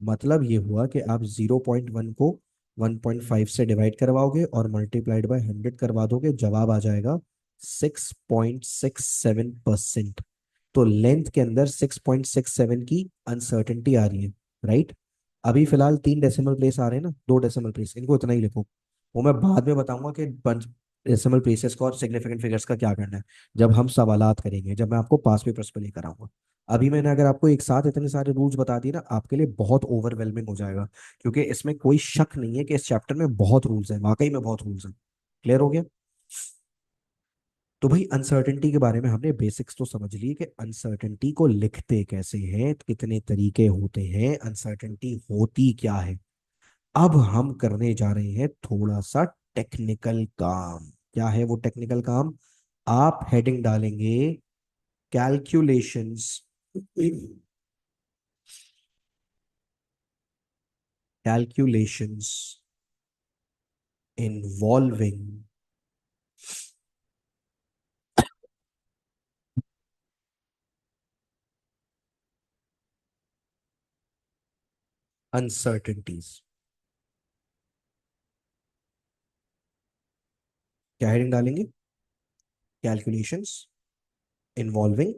मतलब ये हुआ कि आप 0.1 को 1.5 से डिवाइड करवाओगे और मल्टीप्लाइड बाय 100 करवा दोगे, जवाब आ जाएगा 6.67%। तो लेंथ के अंदर 6.67 की अनसर्टेनिटी आ रही है, राइट? अभी फिलहाल तीन डेसिमल प्लेस आ रहे हैं ना, दो डेसिमल प्लेस, इनको इतना ही लिखो। वो मैं बाद में बताऊंगा कि डेसिमल प्लेसेस का और सिग्निफिकेंट फिगर्स का क्या करना है, जब हम सवालात करेंगे, जब मैं आपको पास पेपर्स पे लेकर आऊंगा। अभी मैंने अगर आपको एक साथ इतने सारे रूल्स बता दिए ना, आपके लिए बहुत ओवरवेलमिंग हो जाएगा। क्योंकि इसमें कोई शक नहीं है कि इस चैप्टर में बहुत रूल्स हैं, वाकई में बहुत रूल्स हैं। क्लियर हो गया? तो भाई अनसर्टेनिटी के बारे में हमने बेसिक्स तो समझ लिए कि अनसर्टेनिटी को लिखते कैसे हैं, कितने तरीके होते हैं, अनसर्टेनिटी होती क्या है। अब हम करने जा रहे हैं थोड़ा सा टेक्निकल काम। क्या है वो टेक्निकल काम? आप हेडिंग डालेंगे कैलकुलेशंस, calculations involving uncertainties। क्या हेडिंग डालेंगे? Calculations involving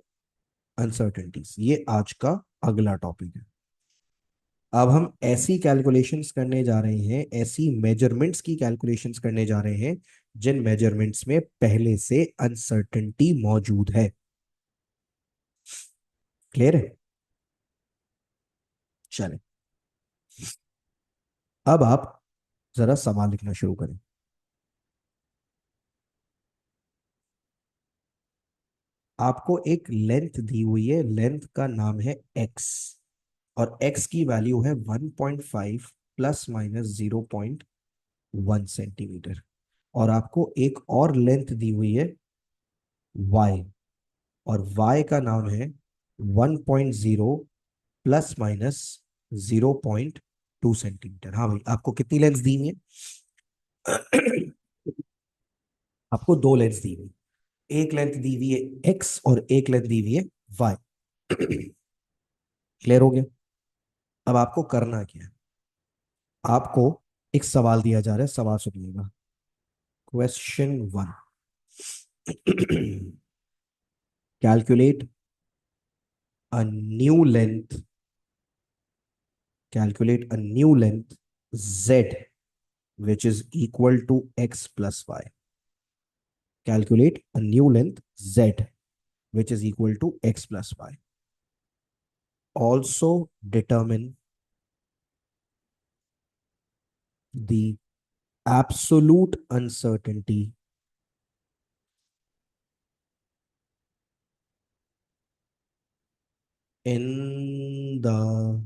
uncertainties. ये आज का अगला टॉपिक है। अब हम ऐसी कैलकुलेशंस करने जा रहे हैं, ऐसी मेजरमेंट्स की कैलकुलेशंस करने जा रहे हैं जिन मेजरमेंट्स में पहले से अनसर्टेनिटी मौजूद है। क्लियर है? चलें, अब आप जरा सवाल लिखना शुरू करें। आपको एक लेंथ दी हुई है, लेंथ का नाम है एक्स, और x की वैल्यू है 1.5 प्लस माइनस 0.1 सेंटीमीटर। और आपको एक और लेंथ दी हुई है y, और y का नाम है 1.0 प्लस माइनस 0.2 सेंटीमीटर। हाँ भाई, आपको कितनी लेंथ दी हुई है? आपको दो लेंथ दी हुई, एक लेंथ दी हुई है x और एक लेंथ दी हुई है y। क्लियर हो गया? अब आपको करना क्या है? आपको एक सवाल दिया जा रहा है, सवाल सुनिएगा। Question 1। Calculate a new length. Calculate a new length z, which is equal to x plus y. Calculate a new length z, which is equal to x plus y. Also determine the absolute uncertainty in the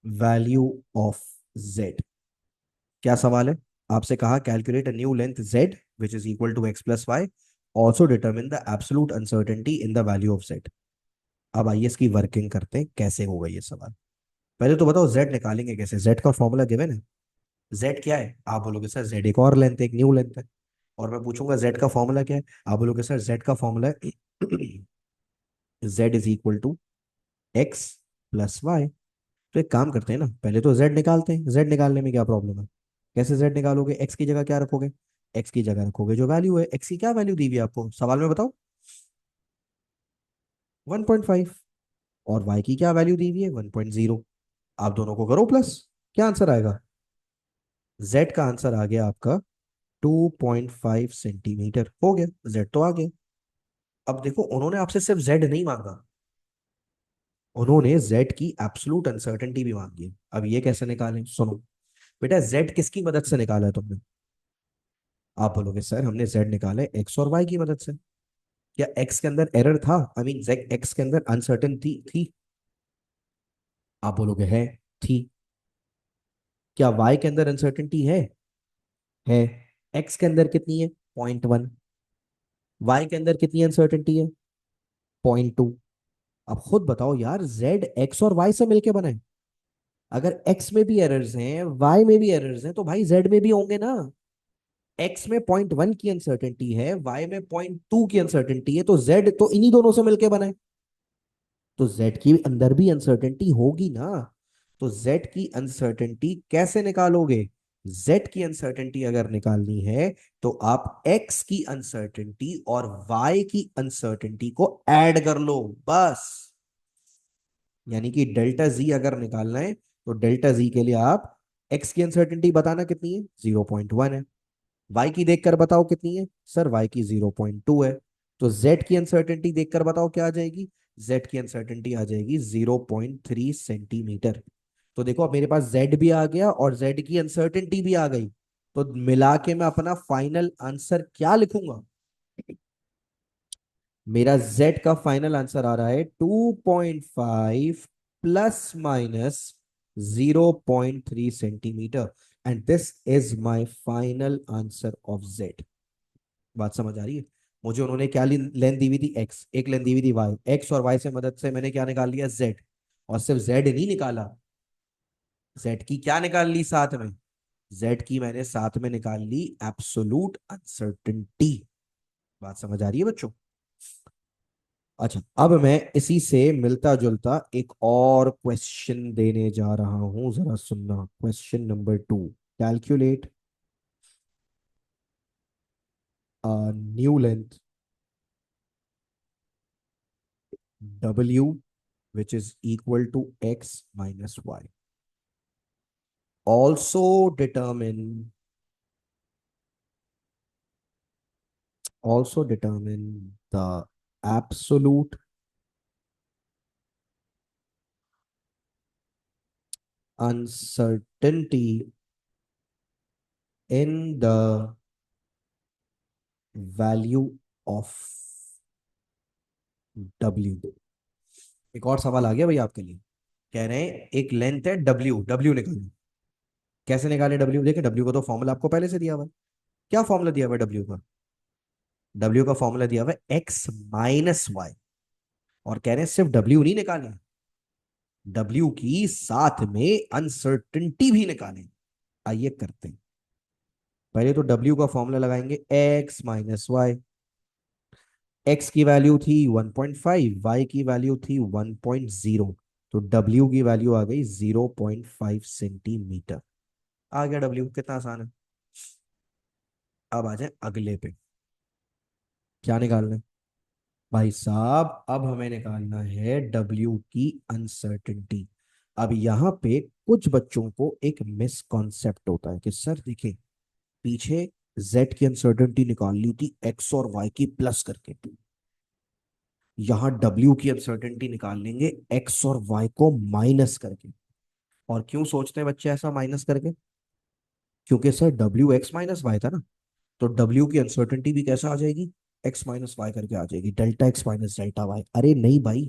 value of z। क्या सवाल है? आपसे कहा calculate a new length z which is equal to x plus Y, also determine the absolute uncertainty in the value of z। अब आइए इसकी working करते हैं, कैसे होगा ये सवाल। पहले तो बताओ z निकालेंगे कैसे? z का फॉर्मूला गिवन है। जेड क्या है, आप बोलोगे सर जेड एक और लेंथ है, एक न्यू लेंथ है। और मैं पूछूंगा जेड का फॉर्मूला क्या है, आप बोलोगे सर जेड का फॉर्मूला है Z is equal to X plus Y. तो एक काम करते हैं ना, पहले तो जेड निकालते हैं, जेड निकालने में क्या प्रॉब्लम है। कैसे जेड निकालोगे, एक्स की जगह क्या रखोगे, एक्स की जगह रखोगे जो वैल्यू है, एक्स की क्या वैल्यू दी हुई है आपको सवाल में बताओ, 1.5। और वाई की क्या वैल्यू दी हुई है, 1.0। आप दोनों को करो प्लस, क्या आंसर आएगा, जेड का आंसर आ गया आपका 2.5 सेंटीमीटर, हो गया जेड तो आ गया। अब देखो उन्होंने आपसे सिर्फ जेड नहीं मांगा, उन्होंने जेड की एब्सोलूट अनसर्टेनिटी भी मांगी है। अब ये कैसे निकालें, सुनो बेटा, जेड किसकी मदद से निकाला है तुमने, आप बोलोगे सर हमने जेड निकाला है एक्स और वाई की मदद से। क्या एक्स के अंदर एरर था, आई मीन एक्स के अंदर अनसर्टेनिटी थी, आप बोलोगे है, थी। क्या वाई के अंदर अनसर्टेनिटी है। एक्स के अंदर कितनी है, 0.1। वाई के अंदर कितनी अनसर्टेनिटी है, 0.2। अब खुद बताओ यार, जेड एक्स और वाई से मिलके बना है। अगर एक्स में भी एरर्स हैं, वाई में भी एरर्स हैं, तो भाई जेड में भी होंगे ना। एक्स में 0.1 की अनसर्टेनिटी है, वाई में 0.2 की अनसर्टेनिटी है, तो जेड तो इन्हीं दोनों से मिलके बना है। तो जेड की अंदर भी अनसर्टेनिटी होगी ना। तो जेड की अनसर्टेनिटी कैसे निकालोगे, जेड की अनसर्टेनिटी अगर निकालनी है तो आप एक्स की अनसर्टेनिटी और वाई की अनसर्टेनिटी को ऐड कर लो, बस। यानी कि डेल्टा जी अगर निकालना है तो डेल्टा जी के लिए आप एक्स की अनसर्टेनिटी बताना कितनी है, 0.1 है। वाई की देखकर बताओ कितनी है, सर वाई की 0.2 है। तो जेड की अनसर्टेनिटी देखकर बताओ क्या आ जाएगी, जेड की अनसर्टेनिटी आ जाएगी 0.3 सेंटीमीटर। तो देखो अब मेरे पास जेड भी आ गया और जेड की अनसर्टेनिटी भी आ गई। तो मिला के मैं अपना फाइनल आंसर क्या लिखूंगा, मेरा जेड का फाइनल आंसर आ रहा है 2.5 plus minus 0.3 centimetre, and this is my final answer of Z. बात समझ आ रही है। मुझे उन्होंने क्या लेंथ दी हुई थी, एक्स, एक लेंथ दी हुई थी वाई, एक्स और वाई से मदद से मैंने क्या निकाल लिया, जेड। और सिर्फ जेड नहीं निकाला, जेड की क्या निकाल ली साथ में, जेड की मैंने साथ में निकाल ली एब्सोलूट अनसर्टेनिटी। बात समझ आ रही है बच्चों। अच्छा, अब मैं इसी से मिलता जुलता एक और क्वेश्चन देने जा रहा हूं, जरा सुनना। Question number 2, calculate new length W which is equal to x minus y. Also determine the absolute uncertainty in the value of W। एक और सवाल आ गया भाई आपके लिए। कह रहे हैं एक लेंथ है W, W निकालो। कैसे निकाले W, देखिए W का तो फॉर्मूला आपको पहले से दिया हुआ है। क्या फॉर्मूला दिया हुआ है W का, W का फॉर्मूला दिया हुआ है x माइनस वाई। और कह रहे हैं सिर्फ W नहीं निकाले, W की साथ में अनसर्टेनिटी भी निकालें। आइए करते हैं। पहले तो W का फॉर्मूला लगाएंगे, x माइनस वाई। एक्स की वैल्यू थी 1.5, वाई की वैल्यू थी 1.0। तो W की वैल्यू आ गई 0.5 सेंटीमीटर। आ गया W, कितना आसान है। अब आ जाए अगले पे, क्या निकालना है भाई साहब, अब हमें निकालना है W की अनसर्टेनिटी। अब यहाँ पे कुछ बच्चों को एक मिसकॉन्सेप्ट होता है कि सर देखिए, पीछे Z की अनसर्टेनिटी निकाल ली थी एक्स और वाई की प्लस करके, यहाँ W की अनसर्टेनिटी निकाल लेंगे एक्स और वाई को माइनस करके। और क्यों सोचते हैं बच्चे ऐसा माइनस करके, क्योंकि sir W X minus Y था ना। तो W की अनसर्टेनिटी भी कैसा आ जाएगी, एक्स माइनस वाई करके आ जाएगी, delta X minus delta Y. अरे नहीं भाई,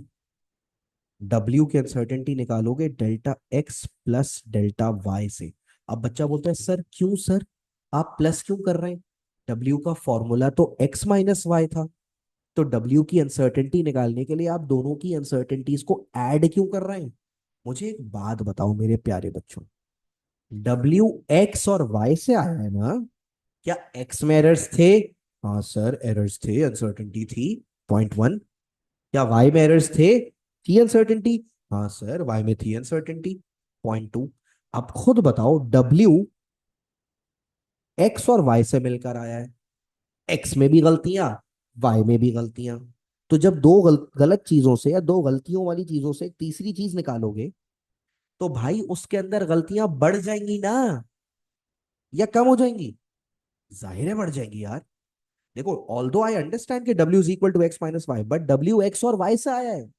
W की अनसर्टेनिटी निकालोगे delta X plus delta Y से। अब बच्चा बोलता है सर क्यों सर, आप प्लस क्यों कर रहे हैं, W का फॉर्मूला तो एक्स माइनस वाई था। तो W की अनसर्टेनिटी निकालने के लिए आप दोनों की अनसर्टेनिटीज को ऐड क्यों कर रहे हैं। मुझे एक बात बताओ मेरे प्यारे बच्चों, डब्ल्यू एक्स और वाई से आया है ना? क्या एक्स में एरर्स थे? हाँ सर, एरर्स थे, अनसर्टेनिटी थी। पॉइंट 1। क्या वाई में एरर्स थे? थी अनसर्टेनिटी। हाँ सर, वाई में थी अनसर्टेनिटी। पॉइंट 2। अब खुद बताओ, डब्ल्यू एक्स और वाई से मिलकर आया है। एक्स में भी गलतियां, वाई में भी गलतियां। तो जब दो गलत चीजों से या दो गलतियों वाली चीजों से एक तीसरी चीज निकालोगे, तो भाई उसके अंदर गलतियां बढ़ जाएंगी ना, या कम हो जाएंगी? जाहिर है बढ़ जाएंगी यार। देखो, ऑल्दो आई अंडरस्टैंड कि W is equal to X minus Y, but W X और वाई से आया है।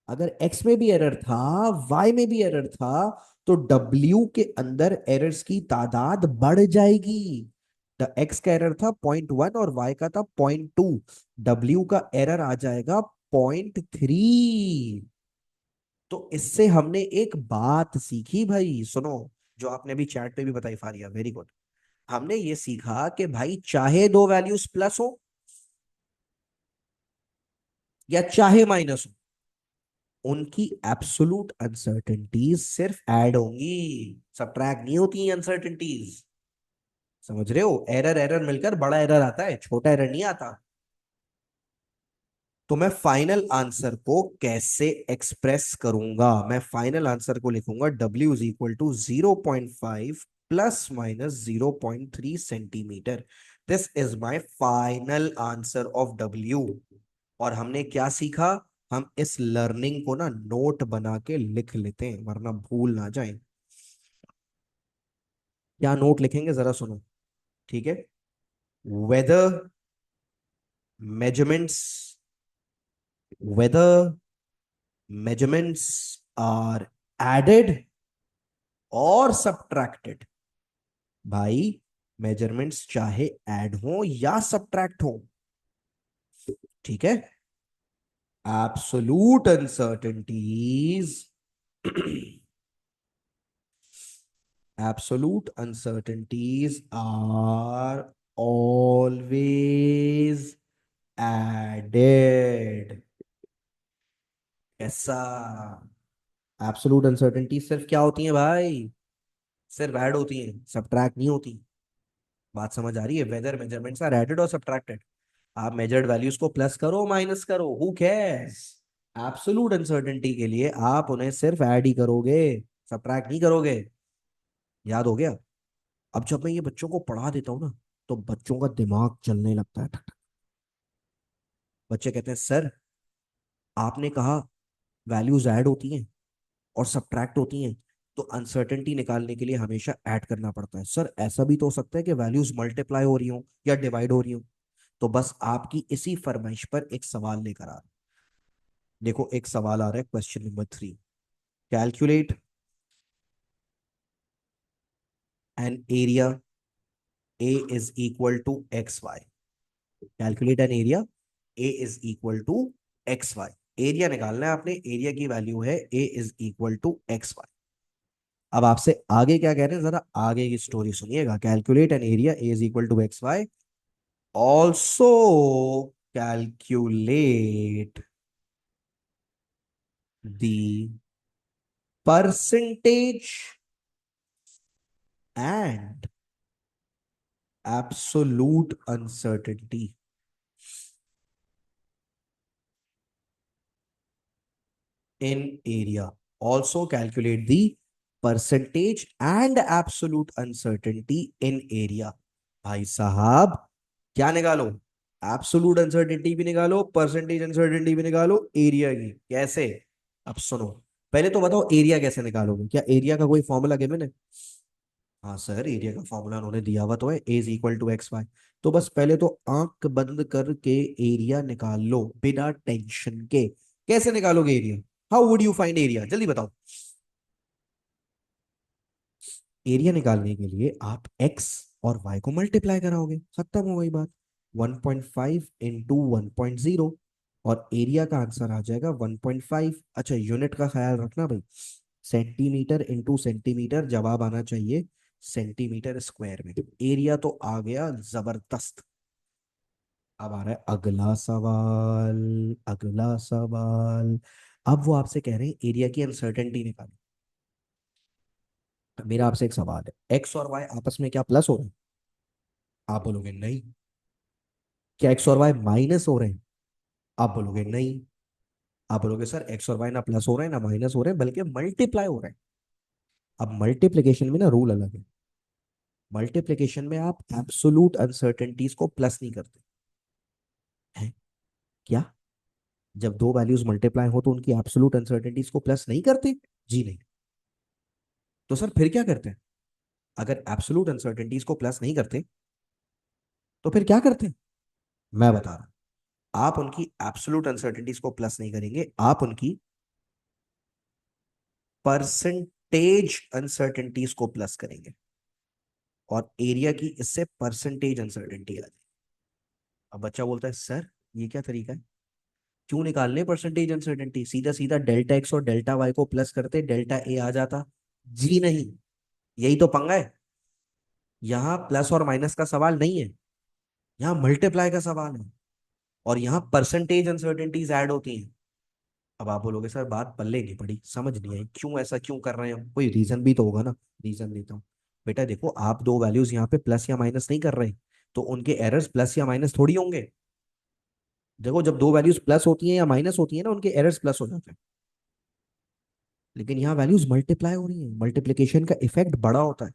अगर एक्स में भी एरर था, वाई में भी एरर था, तो डब्ल्यू के अंदर एरर्स की तादाद बढ़ जाएगी। एक्स का एरर था पॉइंट 1 और वाई का था पॉइंट 2। डब्ल्यू का एरर आ जाएगा पॉइंट 3। तो इससे हमने एक बात सीखी भाई, सुनो, जो आपने अभी चैट पे भी बताई फारिया, वेरी गुड। हमने ये सीखा कि भाई चाहे दो वैल्यूज प्लस हो या चाहे माइनस हो, उनकी एब्सोलूट अनसर्टेनिटीज सिर्फ ऐड होंगी, सबट्रैक्ट नहीं होती अनसर्टेनिटीज। समझ रहे हो? एरर एरर मिलकर बड़ा एरर आता है, छोटा एरर नहीं आता। तो मैं फाइनल आंसर को कैसे एक्सप्रेस करूंगा? मैं फाइनल आंसर को लिखूंगा W is equal to 0.5 plus minus 0.3 centimetre. This is my final answer of W. और हमने क्या सीखा? हम इस लर्निंग को ना नोट बना के लिख लेते हैं, वरना भूल ना जाए। क्या नोट लिखेंगे जरा सुनो, ठीक है? Whether measurements whether measurements are added और subtracted। भाई, मेजरमेंट्स चाहे ऐड हो या सब्ट्रैक्ट हो, ठीक है? Absolute uncertainties absolute uncertainties are always added. ऐसा, एब्सोलूट अनसर्टेनिटी सिर्फ क्या होती है भाई? सिर्फ ऐड होती है, सब्ट्रैक्ट नहीं होती। बात समझ आ रही है? वेदर मेजरमेंट्स आर एडेड और सब्ट्रैक्टेड। आप मेजर्ड वैल्यूज को प्लस करो माइनस करो, हु कैर्स? एब्सोलूट अनसर्टेनिटी के लिए आप उन्हें सिर्फ ऐड ही करोगे, सब्ट्रैक्ट नहीं करोगे। याद हो गया? अब जब मैं ये बच्चों को पढ़ा देता हूँ ना, तो बच्चों का दिमाग चलने लगता है, ठक ठक। बच्चे कहते हैं सर, आपने कहा वैल्यूज ऐड होती हैं और सब्ट्रैक्ट होती हैं, तो अनसर्टेनिटी निकालने के लिए हमेशा ऐड करना पड़ता है। सर, ऐसा भी तो हो सकता है कि वैल्यूज मल्टीप्लाई हो रही हो या डिवाइड हो रही हो। तो बस आपकी इसी फरमाइश पर एक सवाल लेकर आ रहा हूं। देखो, एक सवाल आ रहा है, question number 3। Calculate an area A is equal to X Y. Calculate an area A is equal to X Y. Area निकालना है आपने, एरिया की वैल्यू है A is equal to X Y. अब आपसे आगे क्या कह रहे हैं, जरा आगे की स्टोरी सुनिएगा। Calculate an area A is equal to X Y, also calculate the percentage and absolute uncertainty in area. Also calculate the percentage and absolute uncertainty in area। भाई साहब, क्या निकालो? एब्सोलूट अनसर्टेनिटी भी निकालो, परसेंटेज अनसर्टेनिटी भी निकालो, area की। कैसे? अब सुनो, पहले तो बताओ एरिया कैसे निकालोगे? क्या एरिया का कोई फॉर्मूला गिवन है? हाँ सर, एरिया का फॉर्मूला उन्होंने दिया हुआ तो है, A is equal to X Y. तो बस पहले तो आंख बंद करके एरिया निकाल लो, बिना टेंशन के। कैसे निकालोगे area? How would you find area, जल्दी बताओ। एरिया निकालने के लिए आप एक्स और वाई को मल्टीप्लाई कराओगे, खत्म हो गई बात। 1.5 इंटू 1.0, और एरिया का आंसर आ जाएगा 1.5। अच्छा, यूनिट का ख्याल रखना भाई, सेंटीमीटर इंटू सेंटीमीटर जवाब आना चाहिए सेंटीमीटर स्क्वायर में। एरिया तो आ गया जबरदस्त। अब आ रहा है अगला सवाल, अगला सवाल। अब वो आपसे कह रहे हैं एरिया की अनसर्टेनिटी निकालो। मेरा आपसे एक सवाल है, एक्स और वाई आपस में क्या प्लस हो रहे हैं? आप बोलोगे नहीं। क्या एक्स और वाई माइनस हो रहे हैं? आप बोलोगे नहीं। आप बोलोगे सर एक्स और वाई ना प्लस हो रहे हैं ना माइनस हो रहे हैं बल्कि मल्टीप्लाई हो रहे हैं। अब मल्टीप्लिकेशन में ना रूल अलग है। मल्टीप्लिकेशन में आप एब्सोलूट अनसर्टेनिटीज को प्लस नहीं करते हैं। क्या? जब दो वैल्यूज मल्टीप्लाई हो तो उनकी एब्सोलूट अनसर्टेनिटीज को प्लस नहीं करते? जी नहीं। तो सर फिर क्या करते हैं? अगर एब्सोलूट अनसर्टेनिटीज को प्लस नहीं करते तो फिर क्या करते हैं? मैं बता रहा हूं। आप उनकी एब्सोलूट अनसर्टेनिटीज को प्लस नहीं करेंगे, आप उनकी परसेंटेज अनसर्टेनिटीज को प्लस करेंगे। और एरिया की इससे परसेंटेज अनसर्टेनिटी आ जाएगी। अब बच्चा बोलता है सर ये क्या तरीका है? क्यों निकालने परसेंटेज अनसर्टेनिटी, सीधा सीधा डेल्टा एक्स और डेल्टा वाई को प्लस करते डेल्टा ए आ जाता। जी नहीं। यही तो पंगा है। यहाँ प्लस और माइनस का सवाल नहीं है, यहाँ मल्टीप्लाई का सवाल है। और यहाँ परसेंटेज अनसर्टेनिटीज ऐड होती हैं। अब आप बोलोगे सर बात पल्ले नहीं पड़ी, समझ नहीं आई, क्यों ऐसा क्यों कर रहे हैं हम? कोई रीजन भी तो होगा ना। रीजन देता हूँ। बेटा देखो, आप दो वैल्यूज यहाँ पे प्लस या माइनस नहीं कर रहे, तो उनके एरर्स प्लस या माइनस थोड़ी होंगे। देखो, जब दो वैल्यूज प्लस होती हैं या माइनस होती हैं ना, उनके एरर्स प्लस हो जाते हैं। लेकिन यहाँ वैल्यूज मल्टीप्लाई हो रही है, मल्टीप्लीकेशन का इफेक्ट बड़ा होता है।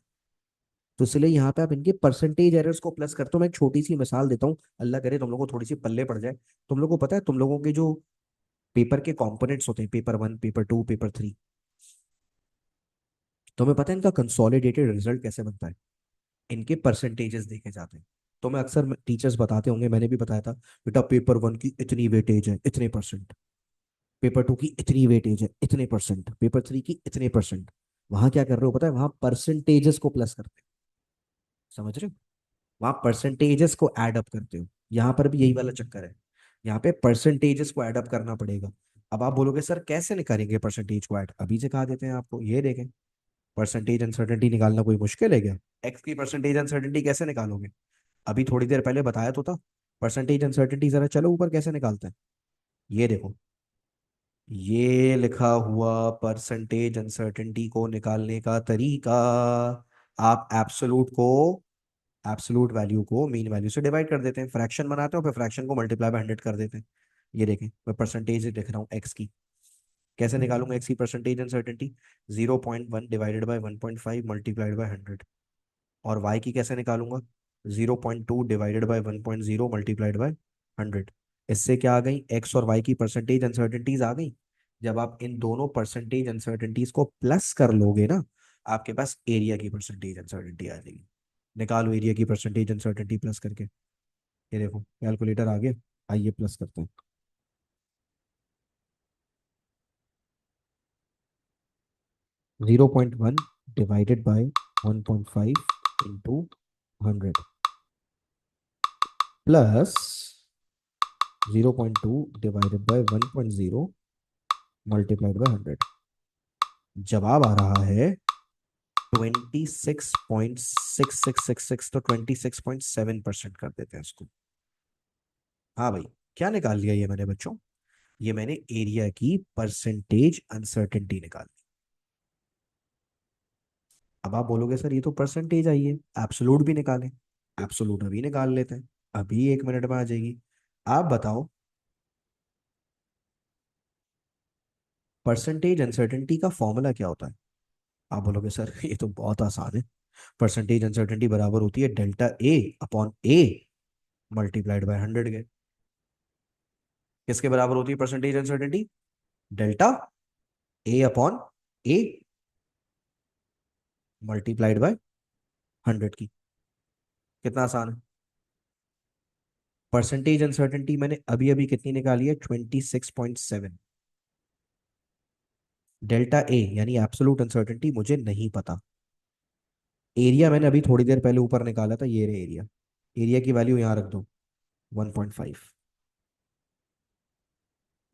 तो इसलिए यहाँ पे आप इनके परसेंटेज एरर्स को प्लस करते हो। मैं एक छोटी सी मिसाल देता हूँ, अल्लाह करे तुम लोगों को थोड़ी सी पल्ले पड़ जाए। तुम लोगों को पता है, तुम लोगों के जो पेपर के कंपोनेंट्स होते हैं, paper one, paper two, paper three, तुम्हें पता है इनका कंसोलिडेटेड रिजल्ट कैसे बनता है? इनके परसेंटेजेस देखे जाते हैं। तो मैं अक्सर टीचर्स बताते होंगे, मैंने भी बताया था, बेटा पेपर वन की इतनी वेटेज है इतने परसेंट, पेपर टू की इतनी वेटेज है इतने परसेंट, पेपर थ्री की इतने परसेंट। वहां क्या कर रहे हो पता है? वहां परसेंटेजेस को प्लस करते हो। समझ रहे हो? वहां परसेंटेजेस को ऐड अप करते हो। यहाँ पर भी यही वाला चक्कर है। यहाँ पे परसेंटेजेस को ऐड अप करना पड़ेगा। अब आप बोलोगे सर कैसे निकालेंगे परसेंटेज को ऐड? अभी सिखा देते हैं आपको, ये देखें। परसेंटेज अनसर्टेनिटी निकालना कोई मुश्किल है क्या? एक्स की परसेंटेज अनसर्टेनिटी कैसे निकालोगे? अभी थोड़ी देर पहले बताया तो था। परसेंटेज अनसर्टेनिटी जरा चलो ऊपर कैसे निकालते हैं। ये देखो, ये लिखा हुआ परसेंटेज अनसर्टेनिटी को निकालने का तरीका। आप एब्सोलूट वैल्यू को मीन वैल्यू से डिवाइड कर देते हैं, फ्रैक्शन बनाते हो, फिर फ्रैक्शन को मल्टीप्लाई बाय 100 कर देते हैं। ये देखें, मैं परसेंटेज लिख रहा हूँ एक्स की। कैसे निकालूंगा एक्स की percentage uncertainty? 0.1 divided by 1.5 multiplied by 100। और वाई की कैसे निकालूंगा? 0.2 डिवाइडेड बाय 1.0 मल्टीप्लाइड बाय 100। इससे क्या आ गई? एक्स और वाई की परसेंटेज अनसर्टेनिटीज आ गई। जब आप इन दोनों परसेंटेज अनसर्टेनिटीज को प्लस कर लोगे ना, आपके पास एरिया की परसेंटेज अनसर्टेनिटी आ जाएगी। निकालो एरिया की परसेंटेज अनसर्टेनिटी प्लस करके। ये देखो कैलकुलेटर आ गया। आइए प्लस करते हैं। 0.1 divided by 1.5 into 100 plus 0.2 divided by 1.0 multiplied by 100। जवाब आ रहा है 26.6666, तो 26.7% कर देते हैं इसको। हाँ भाई, क्या निकाल लिया ये मैंने बच्चों? ये मैंने एरिया की परसेंटेज अनसर्टेनिटी निकाल ली। अब आप बोलोगे सर ये तो परसेंटेज आई है, एब्सोलूट भी निकालें। एब्सोलूट अभी निकाल लेते हैं, अभी 1 मिनट में आ जाएगी। आप बताओ, परसेंटेज अनसर्टेनिटी का फॉर्मूला क्या होता है? आप बोलोगे सर ये तो बहुत आसान है। परसेंटेज अनसर्टेनिटी बराबर होती है delta A upon A multiplied by 100 के। किसके बराबर होती है percentage uncertainty? Delta A upon A multiplied by 100 की। कितना आसान है। परसेंटेज अनसर्टेनिटी मैंने अभी अभी कितनी निकाली है? 26.7। डेल्टा ए यानी एब्सोलूट अनसर्टेनिटी मुझे नहीं पता। एरिया मैंने अभी थोड़ी देर पहले ऊपर निकाला था, ये रहे एरिया। एरिया की वैल्यू यहां रख दो, 1.5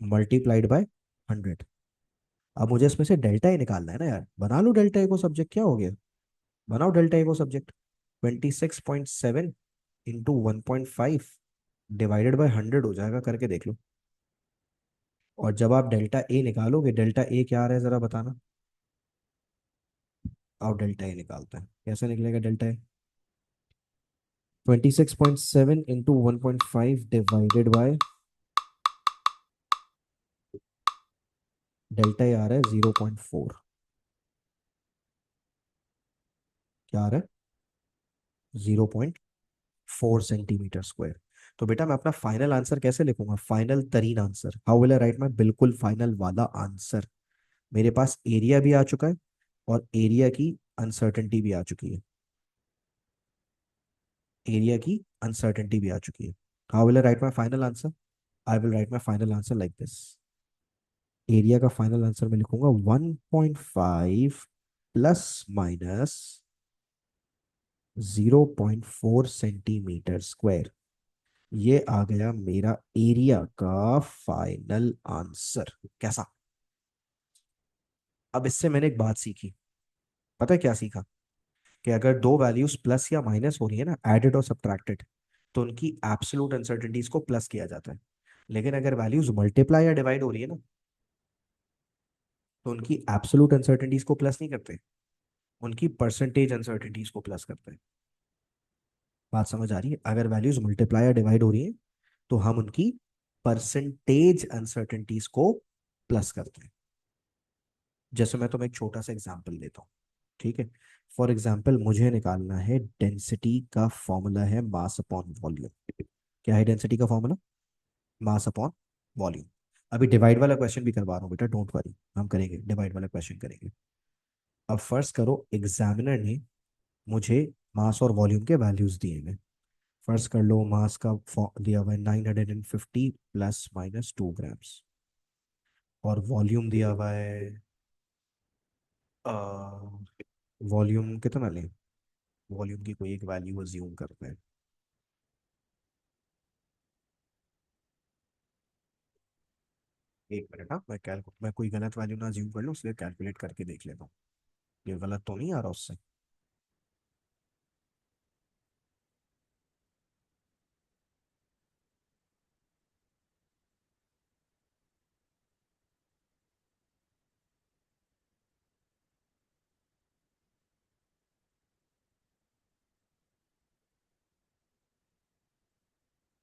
मल्टीप्लाइड बाय 100। अब मुझे इसमें से डेल्टा ए निकालना है ना यार, बना लो डेल्टा ए को सब्जेक्ट, क्या हो गया? बनाओ डेल्टा ए को सब्जेक्ट। 26.7 इंटू 1.5 डिवाइडेड बाय 100 हो जाएगा, करके देख लो। और जब आप डेल्टा ए निकालोगे, डेल्टा ए क्या आ रहा है जरा बताना। और डेल्टा ए निकालते हैं, कैसे निकलेगा delta A? 26.7 into 1.5 divided by delta A आ रहा है 0.4। क्या आ रहा है? 0.4 सेंटीमीटर स्क्वायर। तो बेटा मैं अपना फाइनल आंसर कैसे लिखूंगा? फाइनल तरीन answer, how will I write my बिल्कुल फाइनल वाला आंसर? मेरे पास एरिया भी आ चुका है और एरिया की अनसर्टेनिटी भी आ चुकी है। एरिया की अनसर्टेनिटी भी आ चुकी है। How will I write my final answer? I will write my final answer like this. Area का फाइनल आंसर मैं लिखूंगा 1.5 प्लस माइनस 0.4 सेंटीमीटर स्क्वायर। ये आ गया मेरा एरिया का फाइनल आंसर। कैसा? अब इससे मैंने एक बात सीखी। पता है क्या सीखा? कि अगर दो वैल्यूज प्लस या माइनस हो रही है ना, एडेड और सब्ट्रैक्टेड, तो उनकी एब्सोल्यूट अनसर्टेनिटीज को प्लस किया जाता है। लेकिन अगर वैल्यूज मल्टीप्लाई या डिवाइड हो रही है ना, तो उनकी एब्सोल्यूट अनसर्टेनिटीज को प्लस नहीं करते, उनकी परसेंटेज अनसर्टेनिटीज को प्लस करते हैं। बात समझ आ रही है? अगर वैल्यूज मल्टीप्लाई या डिवाइड हो रही है तो हम उनकी परसेंटेज अनसर्टेनिटीज को प्लस करते हैं। जैसे मैं तुम्हें एक छोटा सा एग्जांपल देता हूँ, ठीक है? फॉर एग्जांपल मुझे निकालना है डेंसिटी का फॉर्मूला है मास अपॉन वॉल्यूम। क्या है डेंसिटी का फॉर्मूला? मास अपॉन वॉल्यूम। अभी डिवाइड वाला क्वेश्चन भी करवा रहा हूँ बेटा, डोंट वरी, हम करेंगे डिवाइड वाला क्वेश्चन करेंगे। अब फर्स्ट करो, एग्जामिनर ने मुझे मास और वॉल्यूम के वैल्यूज दिए हैं। फर्स्ट कर लो, मास का दिया हुआ है 950 प्लस माइनस 2 ग्राम्स, और वॉल्यूम दिया हुआ है, वॉल्यूम कितना लें? वॉल्यूम की कोई एक वैल्यू अज्यूम करते हैं। एक मिनट, हाँ मैं कोई गलत वैल्यू ना अज्यूम कर लूँ, इसलिए कैलकुलेट करके देख लेता हूँ। ये गलत तो नहीं आ रहा उससे?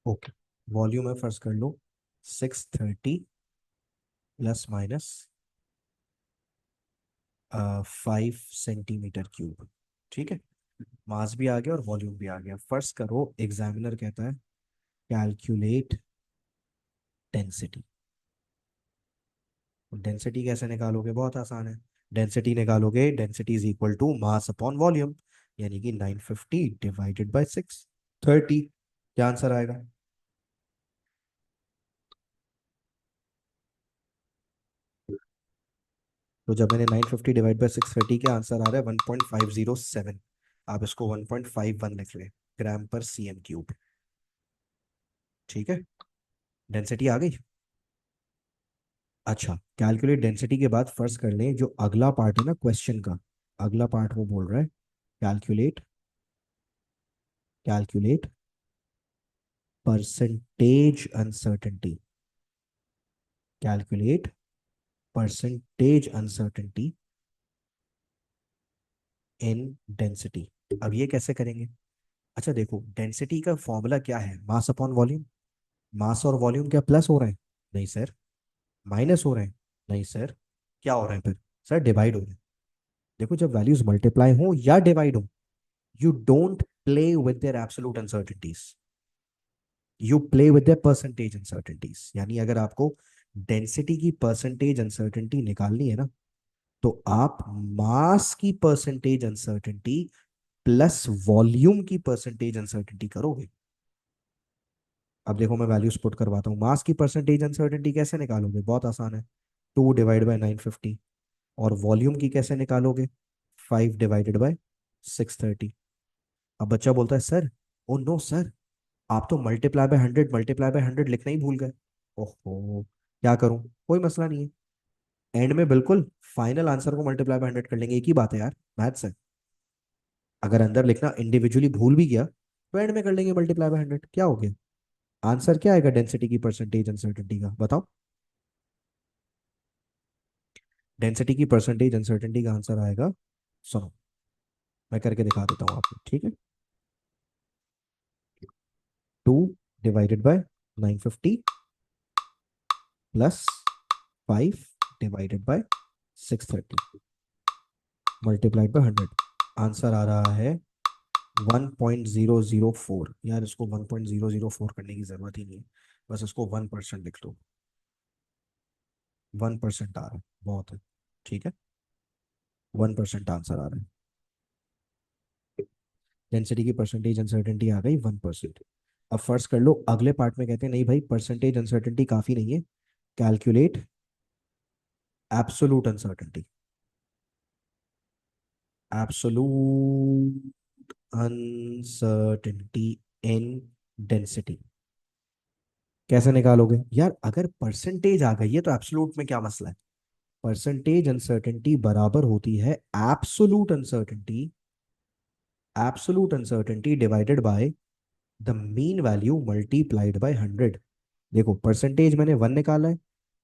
ओके, वॉल्यूम है, फर्स्ट कर लो 630 प्लस माइनस 5 सेंटीमीटर क्यूब। ठीक है, मास भी आ गया और वॉल्यूम भी आ गया। फर्स्ट करो, एग्जामिनर कहता है कैलकुलेट डेंसिटी। डेंसिटी कैसे निकालोगे? बहुत आसान है। डेंसिटी निकालोगे, density is equal to mass upon volume, यानी कि 950 डिवाइडेड बाय 630। क्या आंसर आएगा? तो जब मैंने 950 डिवाइड बाय 630 के आंसर आ रहा है 1.507। आप इसको 1.51 लिख लें, ग्राम पर सीएम क्यूब। ठीक है, डेंसिटी आ गई। अच्छा, कैलकुलेट डेंसिटी के बाद फर्स्ट कर लें जो अगला पार्ट है ना क्वेश्चन का। अगला पार्ट वो बोल रहा है calculate, calculate percentage uncertainty, calculate percentage uncertainty इन डेंसिटी। अब ये कैसे करेंगे? अच्छा देखो, डेंसिटी का फॉर्मूला क्या है? मास अपॉन वॉल्यूम। मास और वॉल्यूम क्या प्लस हो रहे हैं? नहीं सर। माइनस हो रहे हैं? नहीं सर। क्या हो रहे हैं फिर? सर डिवाइड हो रहे हैं। देखो, जब वैल्यूज मल्टीप्लाई हो या डिवाइड हो, you don't play with their absolute uncertainties, you play with their percentage uncertainties. यानी अगर आपको डेंसिटी की परसेंटेज अनसर्टेनिटी निकालनी है ना, तो आप मास की परसेंटेज अनसर्टेनिटी प्लस वॉल्यूम की परसेंटेज अनसर्टेनिटी करोगे। अब देखो, मैं वैल्यूज पुट करवाता हूँ। मास की परसेंटेज अनसर्टेनिटी कैसे निकालोगे? बहुत आसान है, 2 डिवाइड बाय 950। और वॉल्यूम की कैसे निकालोगे? 5 डिवाइडेड बाय 630। अब बच्चा बोलता है सर, ओ नो सर, आप तो मल्टीप्लाई बाय 100 लिखना ही भूल गए। ओहो, क्या करूं? कोई मसला नहीं है, एंड में बिल्कुल फाइनल आंसर को मल्टीप्लाई बाय 100 कर लेंगे, एक ही बात है यार, मैथ्स है। अगर अंदर लिखना इंडिविजुअली भूल भी गया तो एंड में कर लेंगे मल्टीप्लाई बाय 100, क्या हो गया? आंसर क्या आएगा डेंसिटी की परसेंटेज अनसर्टेनिटी का, बताओ? डेंसिटी की परसेंटेज अनसर्टेनिटी का आंसर आएगा, सुनो, मैं करके दिखा देता हूँ आपको, ठीक है। 2 divided by 950 plus 5 divided by 630 multiplied by 100। Answer आ रहा है 1.004। यार इसको 1.004 करने की जरूरत ही नहीं है, बस इसको 1% लिख दो। 1% आ रहा है, बहुत है, ठीक है। 1% आंसर आ रहा है। डेंसिटी की परसेंटेज अनसर्टेनिटी आ गई 1%। अब फर्स्ट कर लो, अगले पार्ट में कहते हैं नहीं भाई परसेंटेज अनसर्टेनिटी काफी नहीं है, calculate absolute uncertainty. Absolute uncertainty इन डेंसिटी कैसे निकालोगे यार? अगर परसेंटेज आ गई है तो एब्सोलूट में क्या मसला है? परसेंटेज अनसर्टेनिटी बराबर होती है absolute uncertainty, absolute uncertainty divided by the mean value multiplied by 100। देखो परसेंटेज मैंने 1 निकाला है,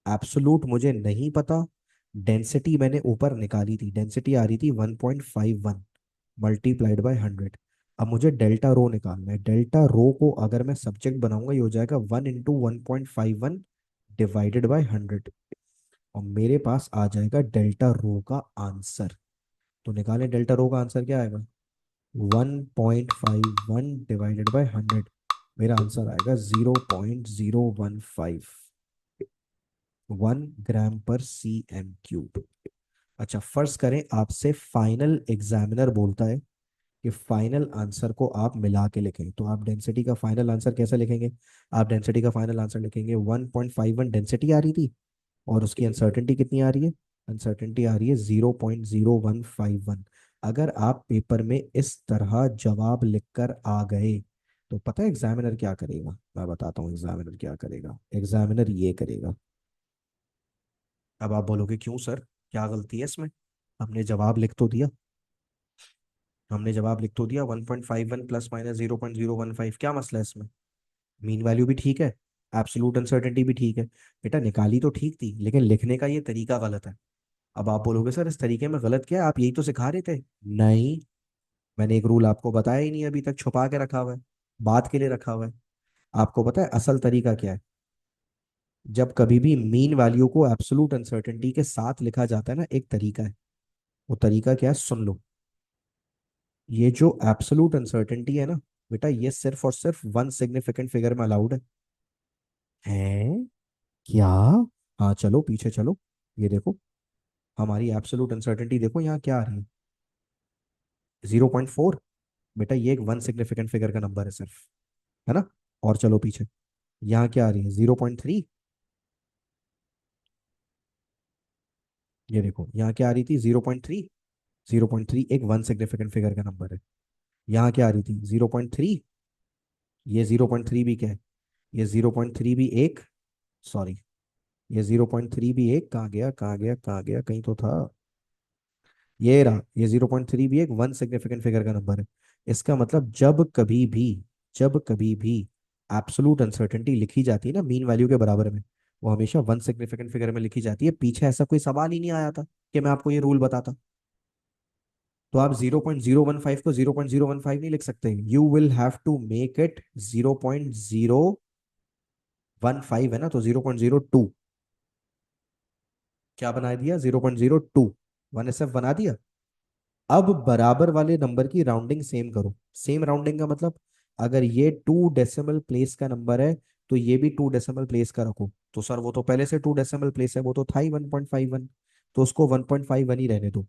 एब्सोलूट मुझे नहीं पता, डेंसिटी मैंने ऊपर निकाली थी, डेंसिटी आ रही थी 1.51 मल्टीप्लाइड बाय 100। अब मुझे डेल्टा रो निकालना है। डेल्टा रो को अगर मैं सब्जेक्ट बनाऊंगा ये हो जाएगा 1 × 1.51 डिवाइडेड बाय 100, और मेरे पास आ जाएगा डेल्टा रो का आंसर। तो निकालें डेल्टा रो का आंसर क्या आएगा? 1.51 डिवाइडेड बाय 100। मेरा आंसर आएगा 0.015, 1 ग्राम पर cm क्यूब। अच्छा फर्ज करें आपसे फाइनल एग्जामिनर बोलता है कि फाइनल आंसर को आप मिला के लिखें, तो आप डेंसिटी का फाइनल आंसर कैसे लिखेंगे? आप डेंसिटी का फाइनल आंसर लिखेंगे 1.51 डेंसिटी आ रही थी, और उसकी अनसर्टेनिटी कितनी आ रही है? अनसर्टेनिटी आ रही है 0.0151। अगर आप पेपर में इस तरह जवाब लिखकर आ गए तो पता है एग्जामिनर क्या करेगा? मैं बताता हूँ एग्जामिनर क्या करेगा। एग्जामिनर ये करेगा। अब आप बोलोगे क्यों सर, क्या गलती है इसमें? हमने जवाब लिख तो दिया, हमने जवाब लिख तो दिया 1.51 प्लस माइनस 0.015, क्या मसला है इसमें? मीन वैल्यू भी ठीक है, एब्सोलूट अनसर्टेनिटी भी ठीक है। बेटा निकाली तो ठीक थी, लेकिन लिखने का ये तरीका गलत है। अब आप बोलोगे सर इस तरीके में गलत क्या है, आप यही तो सिखा रहे थे। नहीं, मैंने एक रूल आपको बताया ही नहीं, अभी तक छुपा के रखा हुआ है, बात के लिए रखा हुआ है। आपको पता है असल तरीका क्या है? जब कभी भी मीन वैल्यू को एब्सोलूट अनसर्टेनिटी के साथ लिखा जाता है ना, एक तरीका है। वो तरीका क्या है सुन लो। ये जो एब्सोलूट अनसर्टेनिटी है ना बेटा, ये सिर्फ और सिर्फ वन सिग्निफिकेंट फिगर में अलाउड है क्या? हाँ चलो पीछे चलो, ये देखो हमारी एब्सोलूट अनसर्टेनिटी देखो यहाँ क्या आ रही है, 0.4। बेटा ये एक वन सिग्निफिकेंट फिगर का नंबर है सिर्फ, है ना? और चलो पीछे, यहाँ क्या आ रही है? 0.3। ये देखो यहाँ क्या आ रही थी? 0.3। 0.3 एक वन सिग्निफिकेंट फिगर का नंबर है। यहाँ क्या आ रही थी? 0.3। ये 0.3 भी क्या है? ये 0.3 भी एक, सॉरी, ये 0.3 भी एक, कहाँ गया कहाँ गया कहाँ गया, कहीं तो था, ये रहा। ये 0.3 भी एक वन सिग्निफिकेंट फिगर का नंबर है। इसका मतलब जब कभी भी एब्सोलूट अनसर्टेनिटी लिखी जाती है ना मीन वैल्यू के बराबर में, वो हमेशा वन सिग्निफिकेंट फिगर में लिखी जाती है। पीछे ऐसा कोई सवाल ही नहीं आया था कि मैं आपको ये रूल बताता। तो आप 0.015 को 0.015 नहीं लिख सकते, you will have to make it 0.015, है ना? तो 0.02 क्या बना दिया? 0.02, 1SF बना दिया। अब बराबर वाले नंबर की राउंडिंग सेम करो। सेम राउंडिंग का मतलब, अगर ये 2 डेसिमल प्लेस का नंबर है तो ये भी 2 डेसिमल प्लेस का रखो। तो सर वो तो पहले से 2 डेसिमल प्लेस है, वो तो था ही 1.51, तो उसको 1.51 ही रहने दो।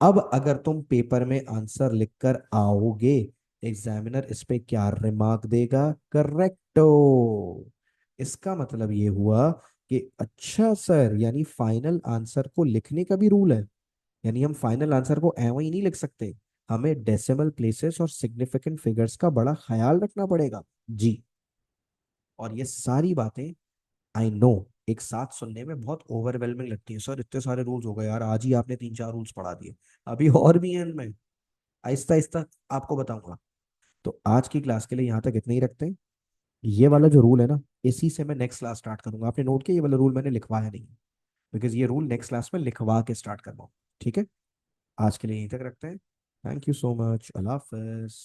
अब अगर तुम पेपर में आंसर लिखकर आओगे, एग्जामिनर इस पे क्या रिमार्क देगा? करेक्टो। इसका मतलब ये हुआ कि अच्छा सर, यानी फाइनल आंसर को लिखने का भी रूल है, यानी हम फाइनल आंसर को ऐਵੇਂ ही नहीं लिख सकते, हमें डेसिमल प्लेसेस और सिग्निफिकेंट फिगर्स का बड़ा ख्याल रखना पड़ेगा जी। और ये सारी बातें आई नो एक साथ सुनने में बहुत ओवरवेलमिंग लगती है, सर इतने सारे रूल्स हो गए यार, आज ही आपने 3 4 रूल्स पढ़ा दिए, अभी और भी हैं इनमें, आहिस्ता आहिस्ता आपको बताऊंगा। तो आज की क्लास के लिए यहाँ तक इतना ही रखते हैं। ये वाला जो रूल है ना, इसी से मैं नेक्स्ट क्लास स्टार्ट करूंगा। आपने नोट किया ये वाला रूल मैंने लिखवाया नहीं, बिकॉज ये रूल नेक्स्ट क्लास में लिखवा के स्टार्ट करवाऊँ, ठीक है? आज के लिए यहीं तक रखते हैं। Thank you so much, Allah Hafiz.